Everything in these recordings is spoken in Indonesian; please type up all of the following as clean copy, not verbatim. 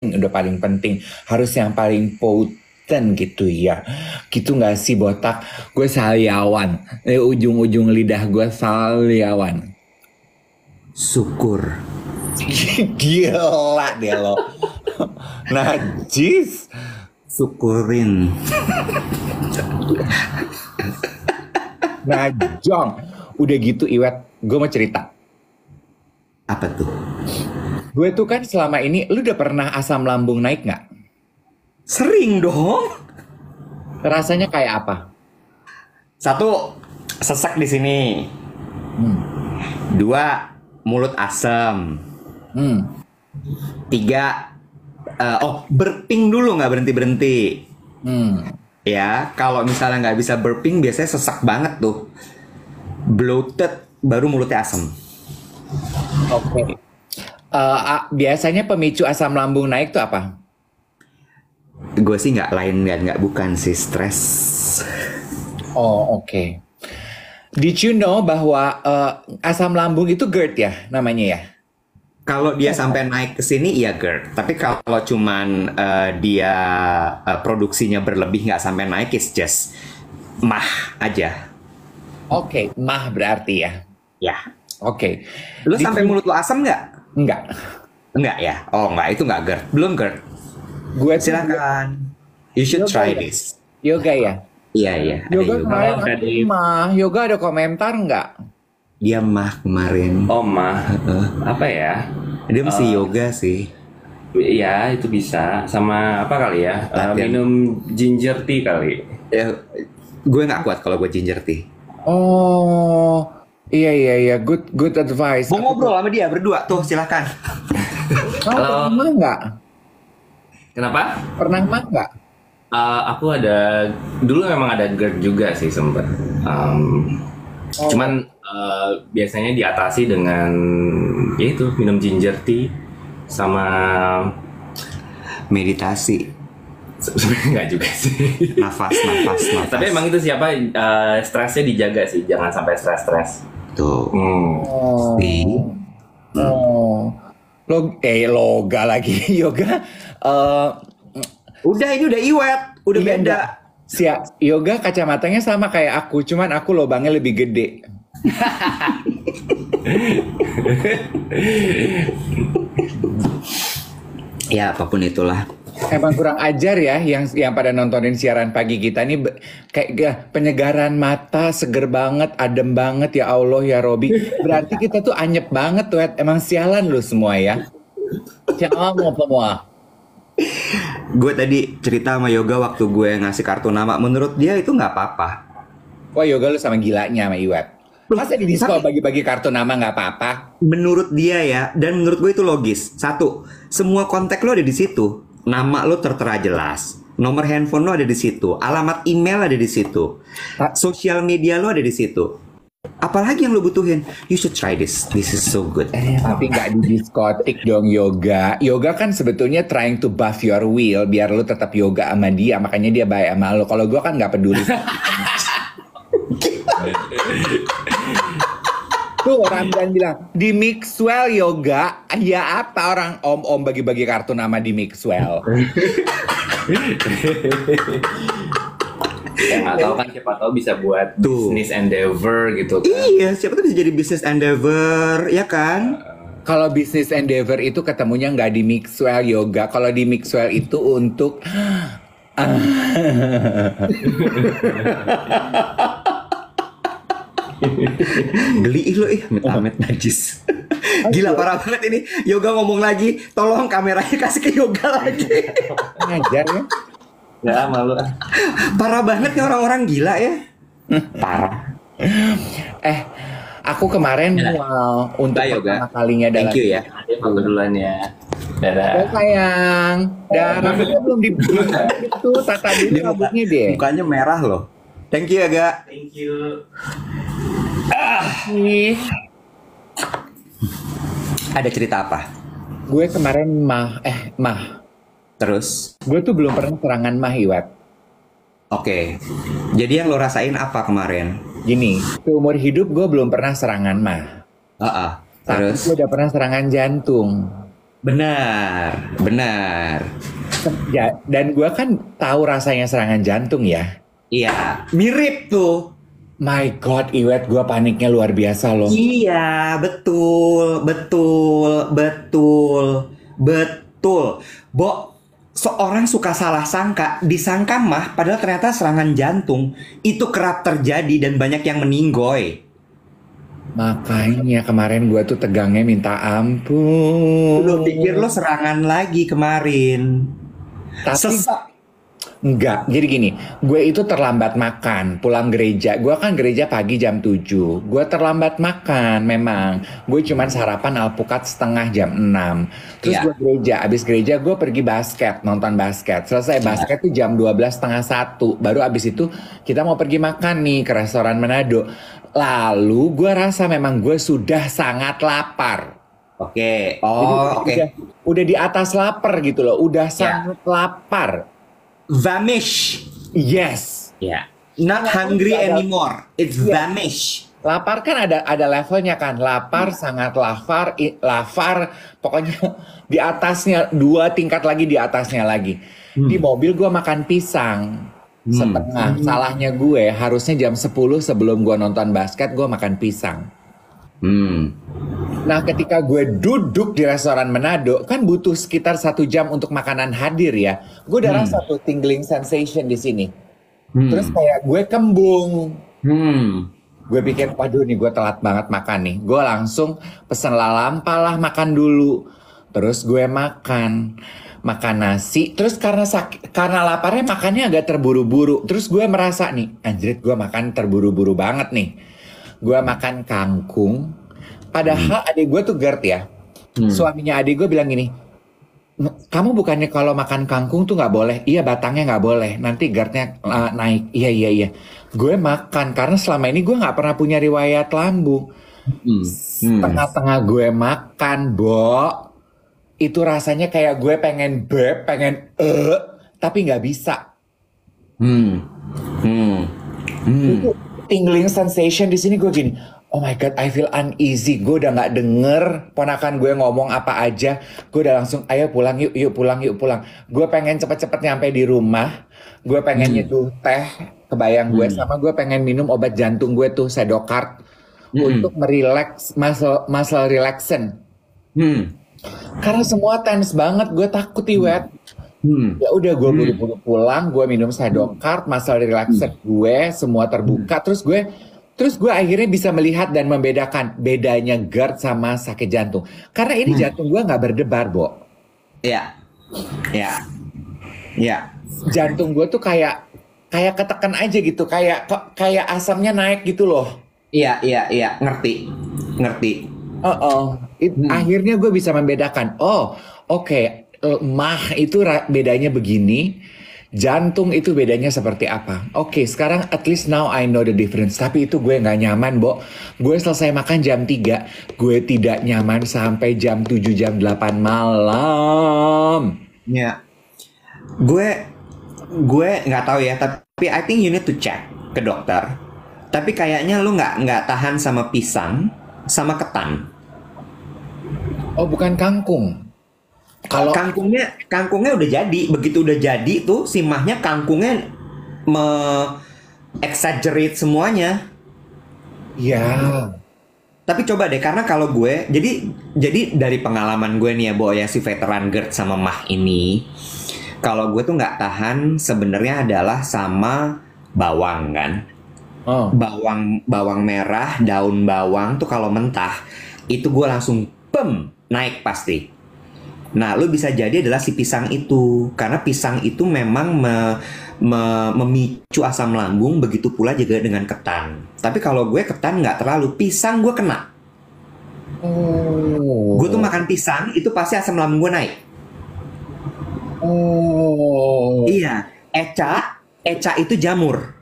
udah paling penting, harus yang paling potent gitu ya. Gitu nggak sih botak? Gue saliawan. Ujung-ujung lidah gue saliawan. Syukur. Gila deh lo. Najis. Syukurin. Najong. Udah gitu Iwet, gue mau cerita. Apa tuh? Gue tuh kan selama ini, lu udah pernah asam lambung naik nggak? Sering dong. Rasanya kayak apa? Satu, sesek di sini. Dua, mulut asam. Tiga, burping dulu nggak berhenti-berhenti. Ya, kalau misalnya nggak bisa burping, biasanya sesak banget tuh. Bloated, baru mulutnya asam. Oke. Biasanya pemicu asam lambung naik tuh apa? Gue sih nggak bukan sih, stres. Oh, oke. Did you know bahwa asam lambung itu GERD ya namanya ya? Kalau dia sampai naik ke sini, iya GERD. Tapi kalau cuman dia produksinya berlebih nggak sampai naik, it's just mah aja. Oke, mah berarti ya. Ya. Oke. Lu sampai mulut lu asam nggak? Enggak. Enggak ya? Oh enggak, itu nggak GERD. Belum GERD. Gue Silakan. You should Yoga try ya? this. Yoga ya? Iya, iya. ada Yoga yoga. kemarin Oh, aku tadi. mah. Yoga ada komentar nggak? Dia mah kemarin. Oh mah, apa ya? Dia mesti yoga sih. Ya itu bisa sama apa kali ya? Latihan. Minum ginger tea kali. Ya, gue nggak kuat kalau gue ginger tea. Oh, iya. Good advice. Mau ngobrol sama dia berdua tuh, silakan. Pernah mah nggak? Kenapa? Pernah mah nggak? Aku dulu memang ada GERD juga sih sempet. Cuman biasanya diatasi dengan ya itu minum ginger tea sama Meditasi, sebenarnya nggak juga sih. nafas. Tapi emang itu siapa stresnya dijaga sih, jangan sampai stres. Tuh. Oh. See? Oh. Loga lagi. Yoga. Udah, ini udah iwet, udah Iya, beda. Yoga kacamatanya sama kayak aku, cuman aku lubangnya lebih gede. Ya apapun itulah. Emang kurang ajar ya yang pada nontonin siaran pagi kita nih kayak penyegaran mata, seger banget, adem banget ya Allah ya Robi. Berarti kita tuh anyep banget tuh. Emang sialan lu semua ya. Sialan lo semua. Gue tadi cerita sama Yoga waktu gue ngasih kartu nama. Menurut dia itu nggak apa-apa. Wah Yoga lu sama gilanya sama Iwet. Masa di disco Tapi- bagi-bagi kartu nama nggak apa-apa? Menurut dia ya, dan menurut gue itu logis. Satu, semua kontak lo ada di situ. Nama lo tertera jelas. Nomor handphone lo ada di situ. Alamat email ada di situ. Sosial media lo ada di situ. Apalagi yang lo butuhin? You should try this. This is so good. Tapi nggak di diskotik dong Yoga. Yoga kan sebetulnya trying to buff your will biar lu tetap yoga sama dia, makanya dia baik sama lu. Kalau gua kan nggak peduli. Tuh Ramdan bilang di Mixwell yoga. Ya apa orang om-om bagi-bagi kartu nama di Mixwell? Ya nggak tahu kan, siapa tahu bisa buat Tuh. business endeavor gitu kan. Iya, siapa tuh bisa jadi business endeavor, ya kan? Kalau business endeavor itu ketemunya nggak di Mixwell yoga. Kalau di Mixwell itu untuk Geli lo amit-amit najis. Gila parah banget ini. Yoga ngomong lagi, tolong kameranya kasih ke Yoga lagi. ngajar ya. Ya malu. Parah banget nih orang-orang gila ya. Parah. Aku kemarin mau untuk Bye, Yoga. pertama kalinya dalam Thank you ya. Ada foto duluan ya. Ya Dadah. sayang, rambutnya belum itu tata dulu rambutnya deh. Mukanya merah loh. Thank you ya, Ga. Thank you. Nih, Ada cerita apa? gue kemarin Terus? gue tuh belum pernah serangan mah Iwat. Oke. Jadi yang lo rasain apa kemarin? Gini, seumur hidup gue belum pernah serangan mah. Heeh. Tapi Terus? gue udah pernah serangan jantung. Benar, benar. Ya, dan gue kan tahu rasanya serangan jantung ya. Iya, mirip tuh. My God, Iwet, gue paniknya luar biasa loh. Iya, betul, betul, betul, betul. Bo, seorang suka salah sangka, disangka mah, padahal ternyata serangan jantung itu kerap terjadi dan banyak yang meninggoy. Makanya kemarin gue tuh tegangnya minta Lu pikir lo ampun. serangan lagi kemarin? Tapi Sesak. enggak, jadi gini, gue itu terlambat makan, pulang gereja. Gue kan gereja pagi jam 7. Gue terlambat makan memang. Gue cuman sarapan alpukat setengah jam 6. Terus gue Iya, gereja, abis gereja gue pergi basket, nonton basket. Selesai iya. basket tuh jam 12 setengah 1. Baru abis itu kita mau pergi makan nih ke restoran Manado. Lalu gue rasa memang gue sudah sangat lapar. Oke. Jadi Oh, oke. udah di atas lapar gitu loh, udah Ya. sangat lapar. Vanish. Yes. Ya. Not Lapar hungry juga ada. anymore. It's Iya. vanish. Lapar kan ada levelnya kan. Lapar, sangat lapar, lapar. Pokoknya di atasnya, 2 tingkat lagi di atasnya lagi. Di Hmm. mobil gue makan pisang Hmm. setengah. Salahnya gue harusnya jam 10 sebelum gue nonton basket gue makan pisang. Hmm. Nah, ketika gue duduk di restoran Manado, kan butuh sekitar 1 jam untuk makanan hadir ya. Gue udah Hmm. rasa tuh tingling sensation di sini. Terus Hmm. kayak gue kembung. Hmm. Gue pikir, waduh nih gue telat banget makan nih. Gue langsung pesen lalampa lah makan dulu. Terus gue makan nasi. Terus karena laparnya makannya agak terburu-buru. Terus gue merasa nih, anjrit gue makan terburu-buru banget nih. Gue makan kangkung. Hmm. Padahal adik gue tuh GERD ya. Hmm. Suaminya adik gue bilang gini, kamu bukannya kalau makan kangkung tuh nggak boleh? Iya, batangnya nggak boleh. Nanti GERD-nya naik. Iya, iya, iya. Gue makan karena selama ini gue nggak pernah punya riwayat lambung. Hmm. Hmm. Tengah-tengah gue makan, Bo. Itu rasanya kayak gue pengen pengen tapi nggak bisa. Hmm. Hmm. Hmm. Itu tingling sensation di sini gue gini. Oh my God, I feel uneasy. Gue udah nggak denger ponakan gue ngomong apa aja. Gue udah langsung, ayo pulang yuk, yuk pulang, yuk pulang. Gue pengen cepet-cepet nyampe di rumah. Gue pengen Hmm. nyeduh teh, kebayang gue. Hmm. Sama gue pengen minum obat jantung gue tuh, Sedokart. Hmm. Untuk merileks, muscle relaxant. Hmm. Karena semua tense banget, gue takut Iwet. Hmm. Ya udah gue Hmm. buru-buru pulang, gue minum Sedokart, muscle relaxant gue, semua terbuka. Terus gue akhirnya bisa melihat dan membedakan bedanya GERD sama sakit jantung. Karena ini Hmm. jantung gue nggak berdebar, Bo. Ya. Ya. Ya. Jantung gue tuh kayak ketekan aja gitu, kayak asamnya naik gitu loh. Iya, iya, iya, ngerti. Ngerti. Hmm. Akhirnya gue bisa membedakan. Oh, oke, mah itu bedanya begini. Jantung itu bedanya seperti apa? Oke, sekarang at least now I know the difference. Tapi itu gue nggak nyaman, Bo. Gue selesai makan jam 3. Gue tidak nyaman sampai jam 7, jam 8 malam. Ya. Gue gue nggak tahu ya, tapi I think you need to check ke dokter. Tapi kayaknya lu nggak tahan sama pisang, sama ketan. Oh, bukan kangkung. Kalau Kangkungnya udah jadi, begitu udah jadi tuh si mahnya kangkungnya exaggerate semuanya. ya, Tapi coba deh, karena kalau gue, jadi dari pengalaman gue nih ya, Bo, ya si veteran GERD sama mah ini, kalau gue tuh nggak tahan sebenarnya adalah sama bawang kan, oh, bawang merah, daun bawang tuh kalau mentah itu gue langsung naik pasti. Nah, lu bisa jadi adalah si pisang itu, karena pisang itu memang memicu asam lambung, begitu pula juga dengan ketan. Tapi kalau gue ketan nggak terlalu, pisang gue kena. Gue tuh oh, makan pisang itu pasti asam lambung gue naik. oh, Iya, eca itu jamur.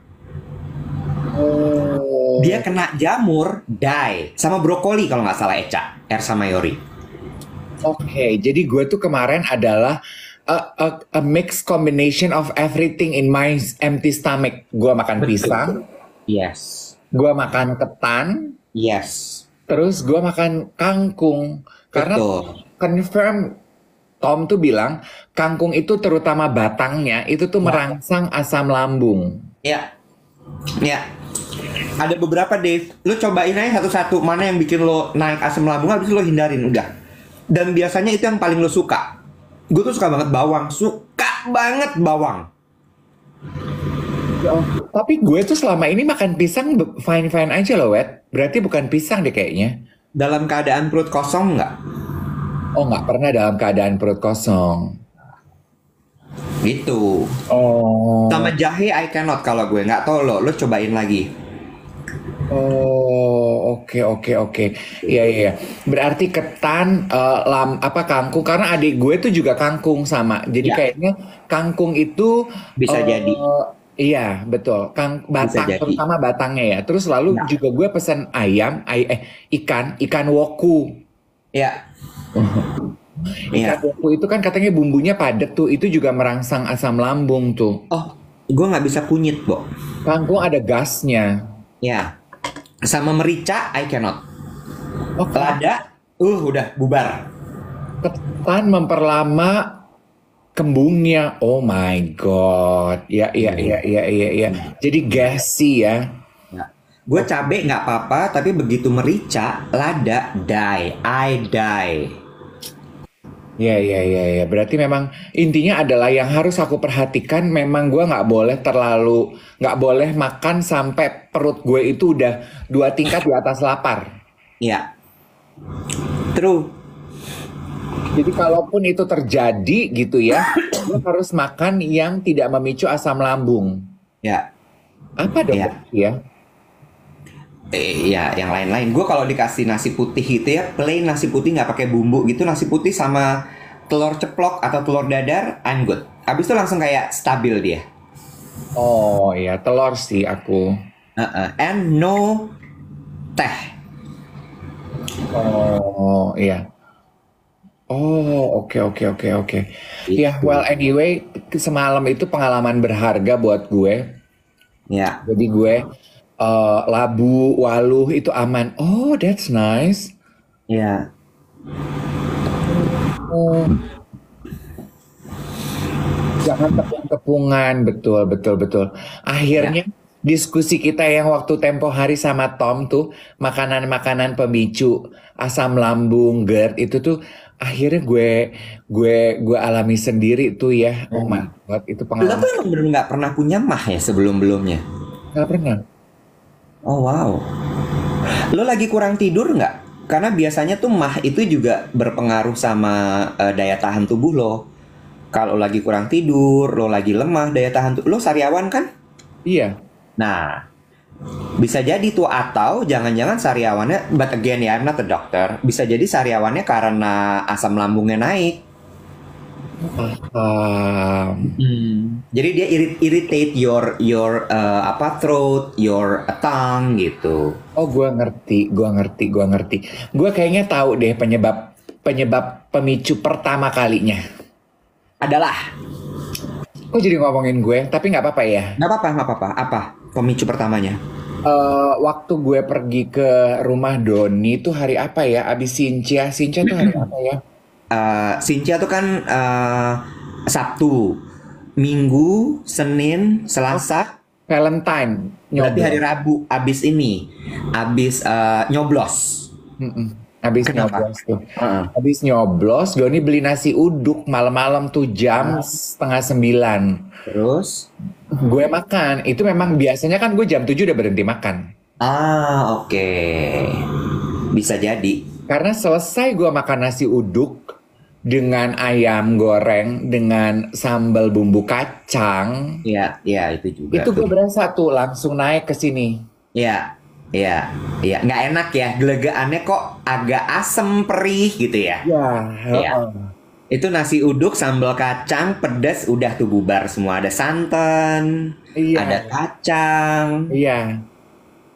Dia oh. kena jamur, die. Sama brokoli kalau nggak salah eca, Ersa mayori. Oke, jadi gue tuh kemarin adalah a mixed combination of everything in my empty stomach. Gue makan pisang, Yes. gue makan ketan, Yes. terus gue makan kangkung. Karena Betul. confirm Tom tuh bilang kangkung itu terutama batangnya itu tuh merangsang asam lambung. Ya, ya. Ada beberapa Dave, lu cobain aja satu-satu mana yang bikin lo naik asam lambung, habis itu lo hindarin udah. Dan biasanya itu yang paling lo suka. Gue tuh suka banget bawang, suka banget bawang. Tapi gue tuh selama ini makan pisang fine-fine aja loh, Wet. Berarti bukan pisang deh kayaknya. Dalam keadaan perut kosong nggak? Oh, nggak pernah dalam keadaan perut kosong. Gitu. Oh. Sama jahe I cannot kalau gue nggak tahu lo cobain lagi. Oh, oke. Iya, iya. Berarti ketan, kangkung. Karena adik gue tuh juga kangkung sama. Jadi Ya. kayaknya kangkung itu Bisa jadi. iya, betul. Bisa Batang, jadi. terutama batangnya ya. Terus lalu Ya. juga gue pesen ikan woku. Ya. Ikan Ya. woku itu kan katanya bumbunya padat tuh. Itu juga merangsang asam lambung tuh. Oh, gue nggak bisa kunyit, Bo. Kangkung ada gasnya. Ya. Sama merica I cannot. Oh, Lada, udah bubar. ketan memperlama kembungnya. Oh my god. Ya. Jadi gassy ya. Ya. Gue cabe nggak apa-apa, tapi begitu merica, lada, I die. Ya. Berarti memang intinya adalah yang harus aku perhatikan memang gue nggak boleh makan sampai perut gue itu udah 2 tingkat di atas lapar. Ya. True. Jadi kalaupun itu terjadi gitu ya, gue harus makan yang tidak memicu asam lambung. Ya. Apa dong Ya. ya? Ya, yang lain-lain. Gue kalau dikasih nasi putih gitu ya, plain nasi putih nggak pakai bumbu gitu, nasi putih sama telur ceplok atau telur dadar, I'm good. Abis itu langsung kayak stabil dia. Oh ya, telur sih aku. And no teh. Oh iya. Oh, oke. Ya, Gitu. well anyway, semalam itu pengalaman berharga buat gue. Ya, Jadi gue Labu, Waluh itu aman. Oh, that's nice. ya. Oh, jangan tepung-tepungan, betul. Akhirnya diskusi kita yang waktu tempo hari sama Tom tuh makanan-makanan pemicu asam lambung, GERD itu tuh akhirnya gue alami sendiri tuh ya. Oh my God, itu Lo pengalaman. tuh emang bener nggak pernah punya mah ya sebelum-belumnya? Gak pernah. Oh wow. Lo lagi kurang tidur nggak? Karena biasanya tuh mah itu juga berpengaruh sama daya tahan tubuh lo. Kalau lagi kurang tidur, lo lagi lemah, daya tahan tubuh lo sariawan kan? Iya. Nah, bisa jadi tuh, atau jangan-jangan sariawannya, but again ya, I'm not a doctor. Bisa jadi sariawannya karena asam lambungnya naik. Jadi dia irritate your throat, your tongue gitu. Oh, gue ngerti. Gue kayaknya tahu deh penyebab pemicu pertama kalinya. Adalah, Kok jadi ngomongin gue? Tapi nggak apa-apa ya. nggak apa-apa. Apa pemicu pertamanya? Waktu gue pergi ke rumah Doni tuh hari apa ya? Abis Sincia tuh hari apa ya? Sincia tuh kan Sabtu, Minggu, Senin, Selasa. Valentine. Berarti Nyoblos. hari Rabu abis nyoblos. Abis Kenapa? nyoblos tuh. Abis nyoblos, Doni beli nasi uduk malam-malam tuh jam 8:30. Terus? Gue makan. Itu memang biasanya kan gue jam 7 udah berhenti makan. Oke. Bisa jadi. Karena selesai gue makan nasi uduk dengan ayam goreng dengan sambal bumbu kacang, Ya, itu juga. itu gue berasa tuh langsung naik ke sini. Ya. Nggak enak ya. Gelegaannya kok agak asem perih gitu ya. Ya, Iya. Itu nasi uduk, sambal kacang, pedas, udah tuh bubar semua. Ada santan, Iya. ada kacang,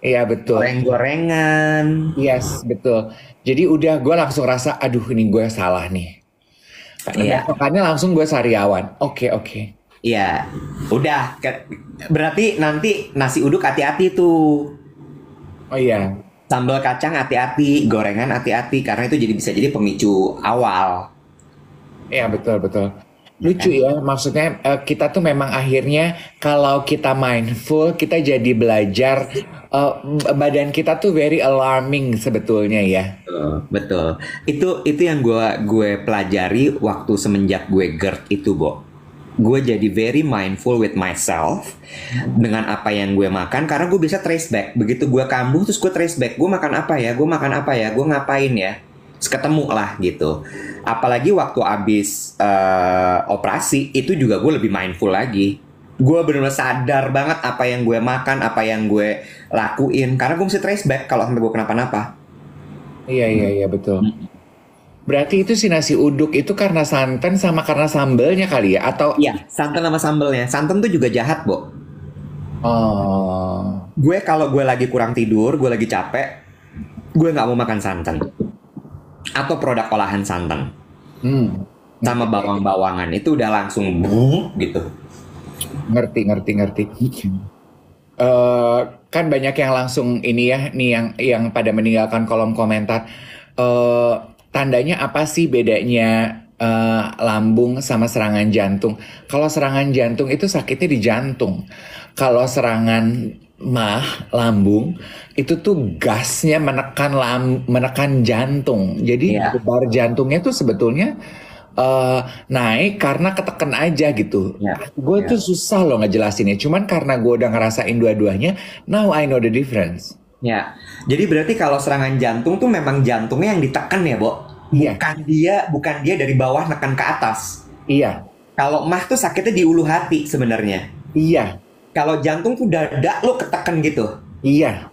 Iya betul. goreng-gorengan. Yes, betul. Jadi udah gue langsung rasa, aduh ini gue salah nih. Iya. Makanya langsung gue sariawan. Oke. Iya, udah. Berarti nanti nasi uduk hati-hati tuh. Oh iya. Sambal kacang hati-hati, gorengan hati-hati, karena itu bisa jadi pemicu awal. Iya, betul betul. Lucu ya, maksudnya kita tuh memang akhirnya kalau kita mindful, kita jadi belajar badan kita tuh very alarming sebetulnya ya. Betul. Itu yang gue pelajari waktu semenjak gue GERD itu, Bo. Gue jadi very mindful with myself dengan apa yang gue makan karena gue bisa trace back. Begitu gue kambuh terus gue trace back. Gue makan apa ya? Gue makan apa ya? Gue ngapain ya? Terus ketemu lah gitu. Apalagi waktu abis operasi itu juga gue lebih mindful lagi. Gue benar-benar sadar banget apa yang gue makan, apa yang gue lakuin karena gue mesti trace back kalau sampai gue kenapa-napa. Iya iya iya betul. Berarti itu si nasi uduk itu karena santan sama karena sambelnya kali ya? Atau Iya, santan sama sambelnya. Santan tuh juga jahat, Bo. oh Gue kalau gue lagi kurang tidur, gue lagi capek, gue nggak mau makan santan atau produk olahan santan hmm, sama bawang-bawangan itu udah langsung gitu. ngerti ngerti ngerti. Kan banyak yang langsung ini ya nih yang pada meninggalkan kolom komentar. Eh Tandanya apa sih bedanya lambung sama serangan jantung? Kalau serangan jantung itu sakitnya di jantung. Kalau serangan lambung itu tuh gasnya menekan jantung. Jadi Iya. debar jantungnya tuh sebetulnya eh, naik karena ketekan aja gitu. Iya. Gue Iya. tuh susah loh ngejelasinnya. Cuman karena gue udah ngerasain dua-duanya, now I know the difference. Ya, jadi berarti kalau serangan jantung tuh memang jantungnya yang ditekan ya, Bo? Iya, Bukan dia dari bawah nekan ke atas. iya, Kalau mah tuh sakitnya di ulu hati sebenarnya. iya, Kalau jantung tuh dada lo ketekan gitu. iya,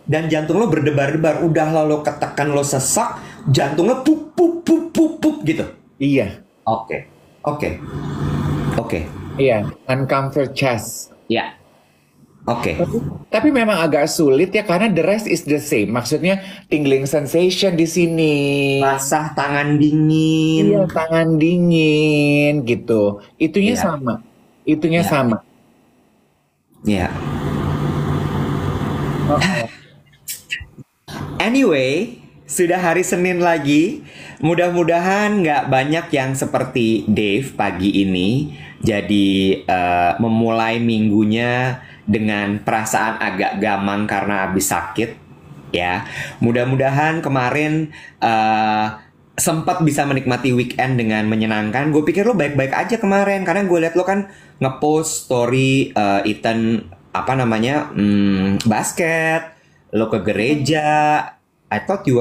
Dan jantung lo berdebar-debar, udah lo ketekan lo sesak, jantung lo pup pup pup pup pup gitu. iya, Oke, oke, oke, iya. Uncomfort chest. ya, oke. Tapi memang agak sulit ya karena the rest is the same. Maksudnya tingling sensation di sini. Basah tangan Iya, dingin. tangan dingin gitu. Itunya Ya, sama. Itunya ya, sama. ya. Oh, Anyway, sudah hari Senin lagi. Mudah-mudahan nggak banyak yang seperti Dave pagi ini. Jadi memulai minggunya dengan perasaan agak gamang karena habis sakit. Ya, mudah-mudahan kemarin sempat bisa menikmati weekend dengan menyenangkan. Gue pikir lo baik-baik aja kemarin karena gue liat lo kan ngepost story Ethan apa namanya basket, lo ke gereja. I thought you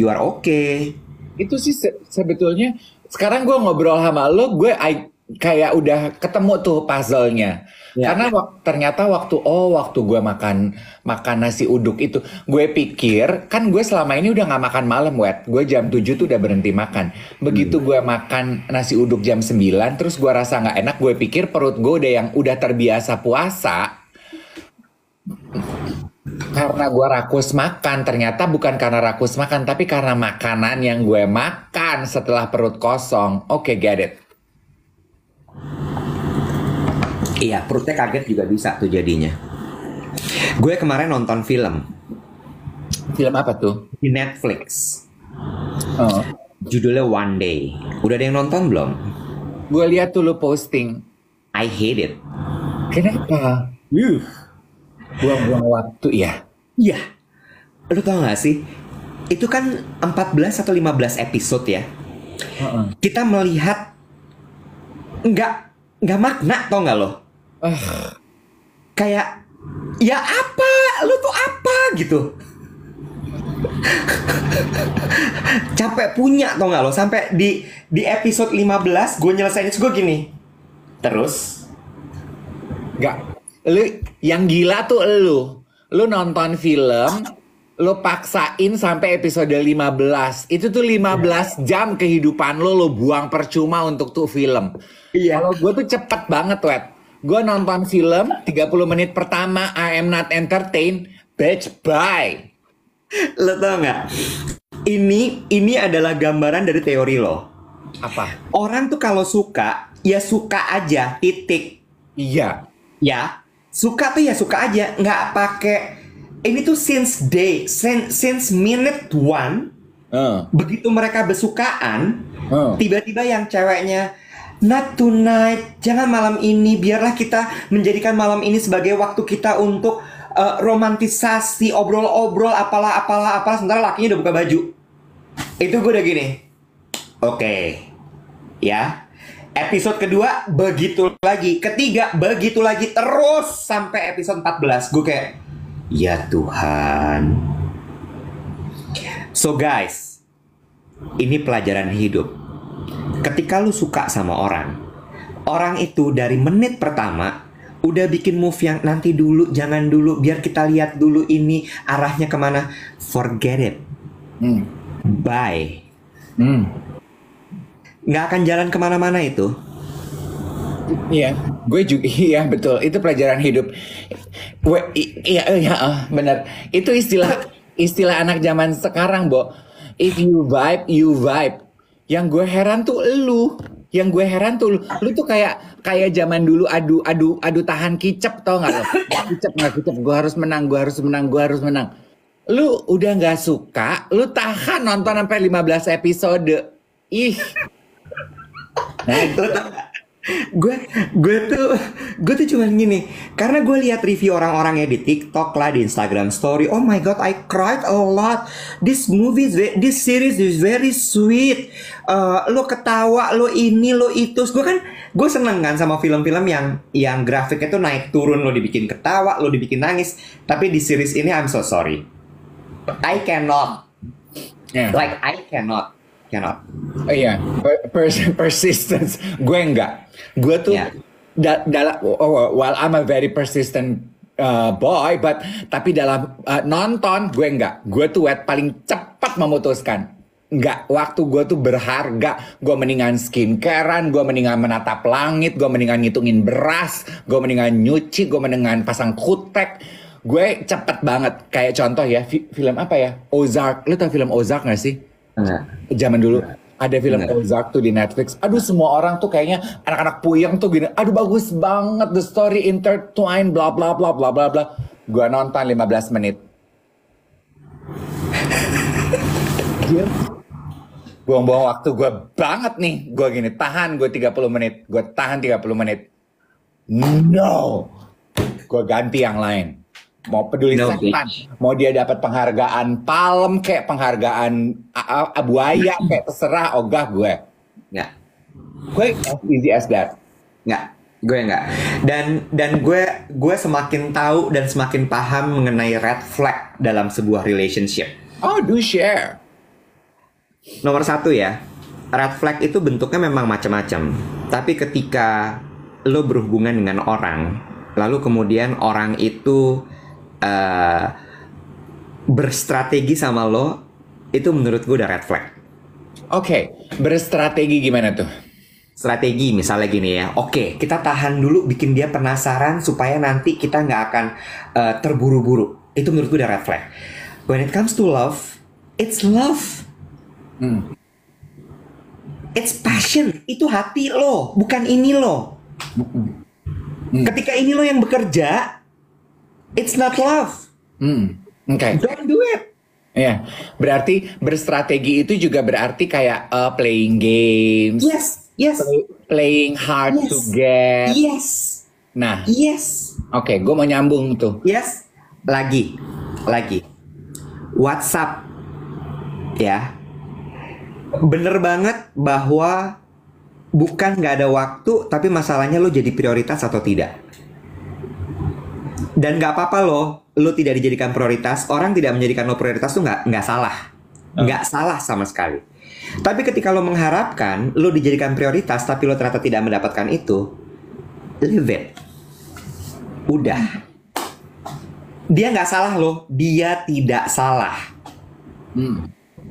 are okay. itu sih sebetulnya sekarang gue ngobrol sama lo, kayak udah ketemu tuh puzzle-nya. Ya. Karena ternyata waktu gue makan nasi uduk itu, gue pikir kan gue selama ini udah nggak makan malam, wet. Gue jam 7 tuh udah berhenti makan. Begitu gue makan nasi uduk jam 9, terus gue rasa nggak enak, gue pikir perut gue udah terbiasa puasa. Karena gue rakus makan, ternyata bukan karena rakus makan, tapi karena makanan yang gue makan setelah perut kosong. Oke, get it. Iya, perutnya kaget juga bisa tuh jadinya. Gue kemarin nonton film Film apa tuh? di Netflix. Oh. Judulnya One Day. Udah ada yang nonton belum? Gue lihat tuh lu posting. I hate it. Kenapa? Buang-buang waktu ya. Iya. Lu tau gak sih? Itu kan 14 atau 15 episode ya. Heeh. Kita melihat nggak makna, tau gak lo? Kayak ya apa? Lu tuh apa gitu? Capek punya, tau gak lo? Sampai di episode 15 gue nyelesain itu gue gini. Terus Nggak. Lu yang gila tuh lu nonton film, lu paksain sampai episode 15. Itu tuh 15 jam kehidupan lu buang percuma untuk tuh film. Iya. Kalau gue tuh cepet banget, wet. Gue nonton film 30 menit pertama, I am not entertained, bitch, bye. Lo tau nggak? Ini adalah gambaran dari teori lo. Apa? Orang tuh kalau suka, ya suka aja, titik. Iya. Ya, suka tuh ya suka aja, nggak pakai. Ini tuh since minute one, begitu mereka bersukaan, Oh. Tiba-tiba yang ceweknya, not tonight, jangan malam ini, biarlah kita menjadikan malam ini sebagai waktu kita untuk romantisasi, obrol-obrol, apalah, sementara lakinya udah buka baju. Itu gue udah gini, oke, ya. Episode kedua begitu lagi, ketiga begitu lagi, terus sampai episode 14. Gue kayak, ya Tuhan. So guys, ini pelajaran hidup. Ketika lu suka sama orang, orang itu dari menit pertama udah bikin move yang nanti dulu, jangan dulu, biar kita lihat dulu ini arahnya kemana. Forget it. Bye. Nggak akan jalan kemana-mana itu. Iya, gue juga, iya betul. Itu pelajaran hidup. Iya, benar. Itu istilah anak zaman sekarang, Bo. If you vibe, you vibe. Yang gue heran tuh lu. Lu tuh kayak zaman dulu adu tahan kicep, tau nggak lo? Kicep, gue harus menang. Lu udah nggak suka, lu tahan nonton sampai 15 episode. Ih. Nah, Lo tau gak? Gue tuh cuman gini, karena gue lihat review orang-orangnya di TikTok lah, di Instagram Story. Oh my god, I cried a lot. This series is very sweet. Lo ketawa, lo ini, lo itu. Gue seneng kan sama film-film yang grafiknya tuh naik turun. Lo dibikin ketawa, lo dibikin nangis. Tapi di series ini I'm so sorry, I cannot. yeah. Like I cannot. Oh iya, persistence. Gue enggak. Gue tuh Yeah. while I'm a very persistent boy, tapi dalam nonton gue enggak. Gue tuh paling cepat memutuskan. Enggak, waktu gue tuh berharga. Gue mendingan skincarean, gue mendingan menatap langit, gue mendingan ngitungin beras, gue mendingan nyuci, gue mendingan pasang kutek. Gue cepet banget. Kayak contoh ya, film apa ya? Ozark. Lu tau film Ozark gak sih? Enggak. Zaman dulu ada film Enggak. Ozark tuh di Netflix. Aduh, semua orang tuh kayaknya anak-anak puyeng tuh gini. Aduh, bagus banget, the story intertwined, bla bla bla bla bla bla. Gua nonton 15 menit. Buang-buang waktu gue banget nih. Gue gini, tahan gue 30 menit. Gue tahan 30 menit. No. Gue ganti yang lain. Mau peduli No, setan, mau dia dapat penghargaan palem kayak penghargaan buaya kayak terserah, ogah gue. Nggak. Gue as easy as that. Nggak. Dan gue semakin tahu dan semakin paham mengenai red flag dalam sebuah relationship. Oh, do share. Nomor satu ya, red flag itu bentuknya memang macam-macam. Tapi ketika lo berhubungan dengan orang, lalu kemudian orang itu berstrategi sama lo, itu menurut gue udah red flag. Oke, berstrategi gimana tuh? Strategi misalnya gini ya, oke, kita tahan dulu, bikin dia penasaran supaya nanti kita nggak akan terburu-buru. Itu menurut gue udah red flag. When it comes to love, it's love. It's passion. Itu hati lo, bukan ini lo. Ketika ini lo yang bekerja, it's not love. Oke. Don't do it. Ya, berarti berstrategi itu juga berarti kayak playing games. Yes. Playing hard Yes. to get. Yes. Nah, Yes. oke, gue mau nyambung tuh. Yes. Lagi. WhatsApp. Ya. Bener banget bahwa bukan nggak ada waktu, tapi masalahnya lo jadi prioritas atau tidak. Dan nggak apa-apa lo tidak dijadikan prioritas. Orang tidak menjadikan lo prioritas tuh nggak salah, nggak salah sama sekali. Tapi ketika lo mengharapkan lo dijadikan prioritas, tapi lo ternyata tidak mendapatkan itu, leave it. Udah. Dia nggak salah lo, dia tidak salah.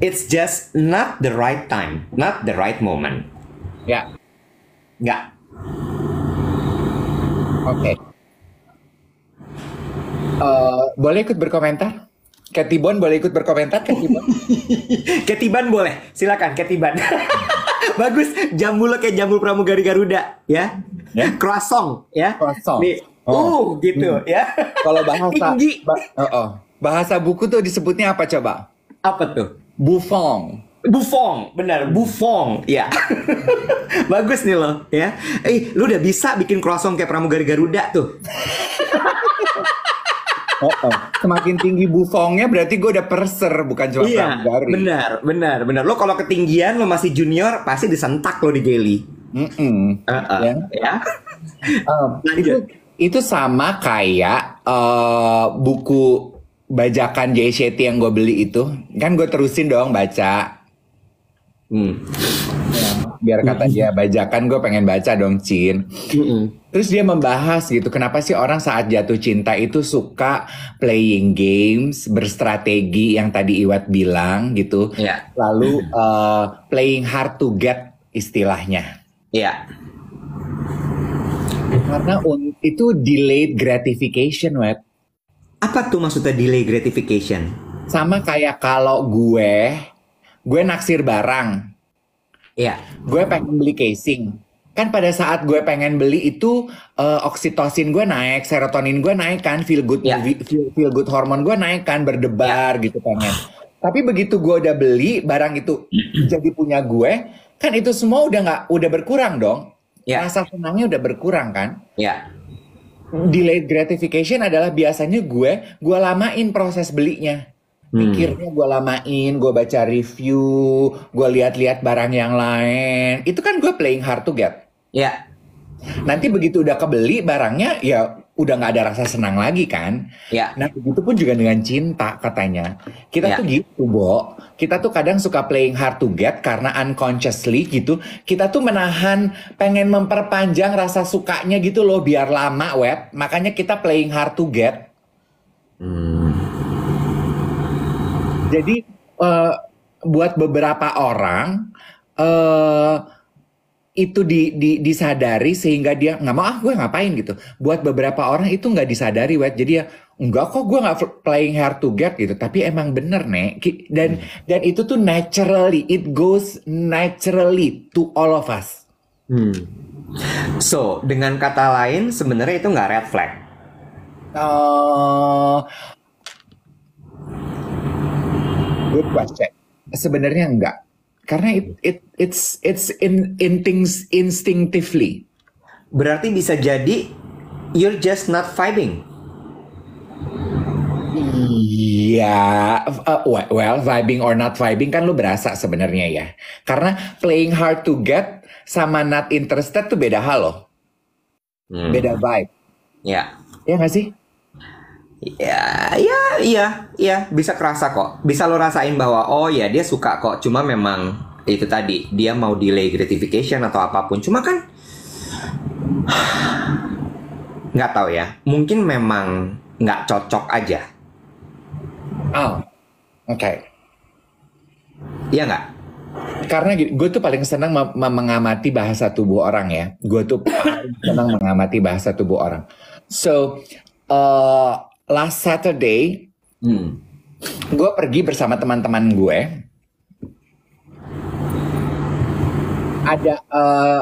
It's just not the right time, not the right moment. Ya, Nggak. oke. Boleh ikut berkomentar? Ketibon boleh ikut berkomentar, Ketibon? Ketiban boleh, silakan Ketiban. Bagus, jambu lo kayak jambu pramugari Garuda, ya. Ya. Croissant, ya. Croissant. Nih, Oh. gitu, ya. Kalau bahasa Tinggi. bahasa buku tuh disebutnya apa coba? Apa tuh? Buffon. Bufong, benar, bufong, ya. Bagus nih lo, ya. Lu udah bisa bikin croissant kayak pramugari Garuda tuh. Semakin tinggi bufongnya berarti gue udah perser, bukan cuma Iya, pramugari. benar. Lo kalau ketinggian lo masih junior pasti disentak lo di Geli. Ya. Itu sama kayak buku bajakan Jay Shetty yang gue beli itu, kan gue terusin dong baca. Ya, biar kata dia bajakan, gue pengen baca dong, Cin. Terus dia membahas gitu, kenapa sih orang saat jatuh cinta itu suka playing games, berstrategi yang tadi Iwat bilang gitu. Iya. Lalu playing hard to get istilahnya. Iya. Karena itu delayed gratification, Wet. Apa tuh maksudnya delay gratification? Sama kayak kalau gue naksir barang. Iya. Gue pengen beli casing. Kan pada saat gue pengen beli itu oksitosin gue naik, serotonin gue naik kan, feel good feel good hormon gue naik kan, berdebar gitu pengen. Tapi begitu gue udah beli barang itu jadi punya gue, kan itu semua udah berkurang dong. Rasa senangnya udah berkurang kan? Iya. Delayed gratification adalah biasanya gue lamain proses belinya. Mikirnya gue lamain, gue baca review, gue lihat-lihat barang yang lain. Itu kan gue playing hard to get. Iya. Nanti begitu udah kebeli barangnya, ya udah nggak ada rasa senang lagi kan. Iya. Nah begitu pun juga dengan cinta katanya. Kita tuh gitu, Bo. Kita tuh kadang suka playing hard to get karena unconsciously gitu. Kita tuh menahan, pengen memperpanjang rasa sukanya gitu loh biar lama, Wet. Makanya kita playing hard to get. Jadi buat beberapa orang itu disadari sehingga dia nggak mau gue ngapain gitu. Buat beberapa orang itu nggak disadari, Wet. Jadi ya enggak kok gue nggak playing hard to get gitu. Tapi emang bener nih. Dan itu tuh naturally, it goes naturally to all of us. So dengan kata lain sebenarnya itu nggak red flag. Good question. Sebenarnya enggak. Karena it's in things instinctively. Berarti bisa jadi you're just not vibing. Iya, well, vibing or not vibing kan lu berasa sebenarnya ya. Karena playing hard to get sama not interested tuh beda hal loh. Beda vibe. Ya. Ya nggak sih? Iya, bisa kerasa kok. Bisa lo rasain bahwa oh ya dia suka kok. Cuma memang itu tadi dia mau delay gratification atau apapun. Cuma kan nggak tahu ya. Mungkin memang nggak cocok aja. Oh, oke. Iya nggak? Karena gue tuh paling senang mengamati bahasa tubuh orang ya. Gue tuh paling senang mengamati bahasa tubuh orang. So, last Saturday, gue pergi bersama teman-teman gue. Ada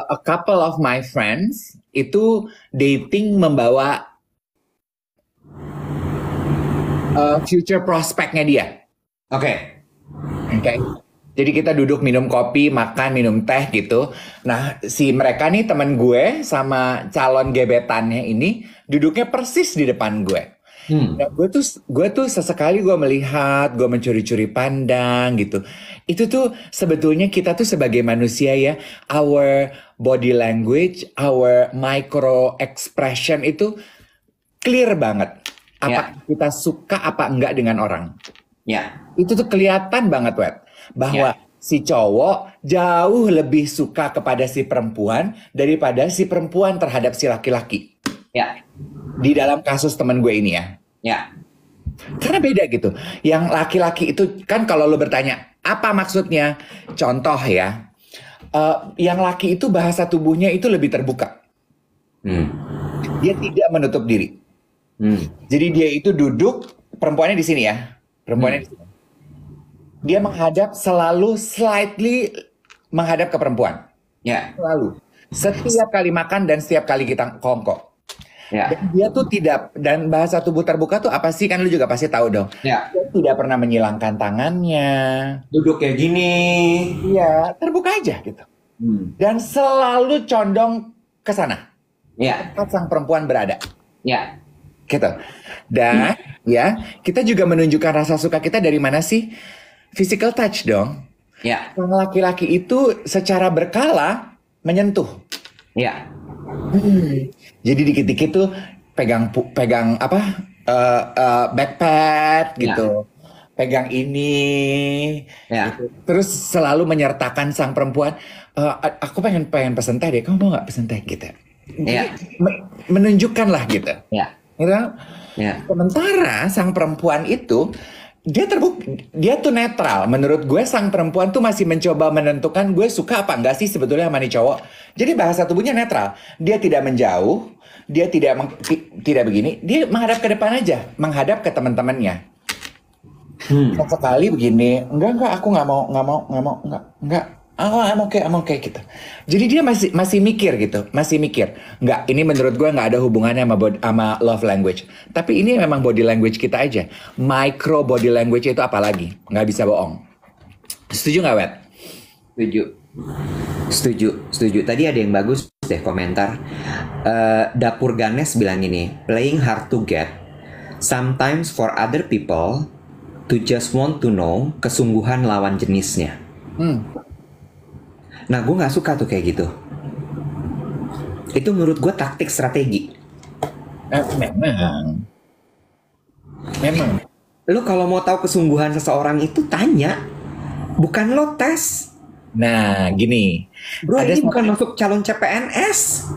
a couple of my friends itu dating membawa future prospectnya dia. Oke. Jadi kita duduk minum kopi, makan, minum teh gitu. Nah, si mereka nih teman gue sama calon gebetannya ini duduknya persis di depan gue. Nah, gue tuh sesekali gue melihat, gue mencuri-curi pandang gitu. Itu tuh sebetulnya kita tuh sebagai manusia ya, our body language, our micro expression itu clear banget. Apa kita suka apa enggak dengan orang. Itu tuh kelihatan banget, Wet. Bahwa si cowok jauh lebih suka kepada si perempuan daripada si perempuan terhadap si laki-laki. Di dalam kasus teman gue ini ya. Karena beda gitu. Yang laki-laki itu kan kalau lo bertanya, apa maksudnya? Contoh ya. Yang laki itu bahasa tubuhnya itu lebih terbuka. Dia tidak menutup diri. Jadi dia itu duduk, perempuannya di sini ya. Perempuannya di sini. Dia menghadap selalu slightly menghadap ke perempuan. Selalu. Setiap kali makan dan setiap kali kita kongko. Ya. Dan dia tuh tidak, dan bahasa tubuh terbuka tuh apa sih? Kan lu juga pasti tahu dong. Ya. Dia tidak pernah menyilangkan tangannya. Duduk kayak gini. Iya, terbuka aja gitu. Dan selalu condong ke sana. Ya. Tempat sang perempuan berada. Ya. Gitu. Dan ya, kita juga menunjukkan rasa suka kita dari mana sih? Physical touch dong. Ya. Sang laki-laki itu secara berkala menyentuh. Ya. Jadi dikit-dikit tuh pegang apa? Backpack gitu. Pegang ini. Ya. Gitu. Terus selalu menyertakan sang perempuan, aku pengen pesen teh deh. Kamu mau nggak pesen teh gitu? Ya. Menunjukkan lah gitu. Ya. Gitu. Ya. Sementara sang perempuan itu dia tuh netral. Menurut gue sang perempuan tuh masih mencoba menentukan gue suka apa enggak sih sebetulnya sama nih cowok. Jadi bahasa tubuhnya netral. Dia tidak menjauh, dia tidak begini, dia menghadap ke depan aja, menghadap ke teman-temannya. Sekali begini, enggak, aku nggak mau, enggak. Oh, I'm okay gitu. Jadi dia masih mikir gitu, masih mikir. Enggak, ini menurut gue nggak ada hubungannya sama love language. Tapi ini memang body language kita aja. Micro body language itu apalagi, nggak bisa bohong. Setuju nggak, Wet? Setuju. Tadi ada yang bagus deh komentar. Dapur Ganes bilang ini, playing hard to get, sometimes for other people to just want to know kesungguhan lawan jenisnya. Nah, gue nggak suka tuh kayak gitu. Itu menurut gue taktik strategi. Memang. Lo kalau mau tahu kesungguhan seseorang itu tanya, bukan lo tes. Nah, gini. Bro, ini bukan masuk calon CPNS.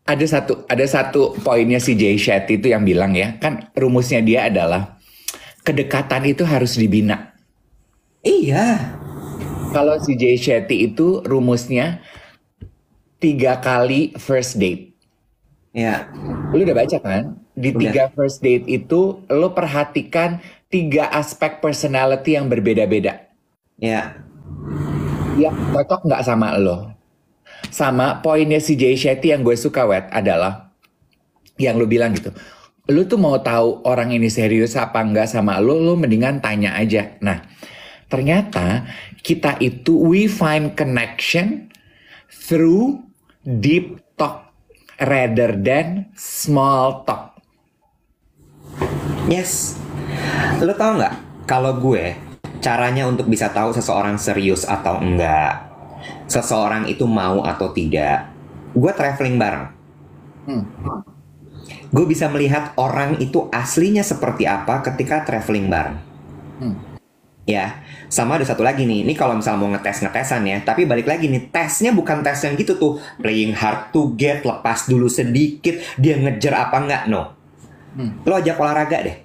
Ada satu poinnya si Jay Shetty itu yang bilang ya, kan rumusnya dia adalah kedekatan itu harus dibina. Iya. Kalau si Jay Shetty itu rumusnya 3 kali first date. Ya. Lu udah baca kan? Di 3 first date itu lo perhatikan 3 aspek personality yang berbeda-beda. Ya. Yang cocok nggak sama lo? Sama poinnya si Jay Shetty yang gue suka, Wet, adalah yang lu bilang gitu. Lu tuh mau tahu orang ini serius apa enggak sama lo mendingan tanya aja. Nah, ternyata kita itu we find connection through deep talk rather than small talk. Yes. Lo tau nggak? Kalau gue, caranya untuk bisa tahu seseorang serius atau enggak, seseorang itu mau atau tidak, gue traveling bareng. Gue bisa melihat orang itu aslinya seperti apa ketika traveling bareng. Ya, sama ada satu lagi nih. Ini kalau misalnya mau ngetesan ya, tapi balik lagi nih, tesnya bukan tes yang gitu tuh, playing hard to get, lepas dulu sedikit, dia ngejar apa enggak, no. Lo ajak olahraga deh.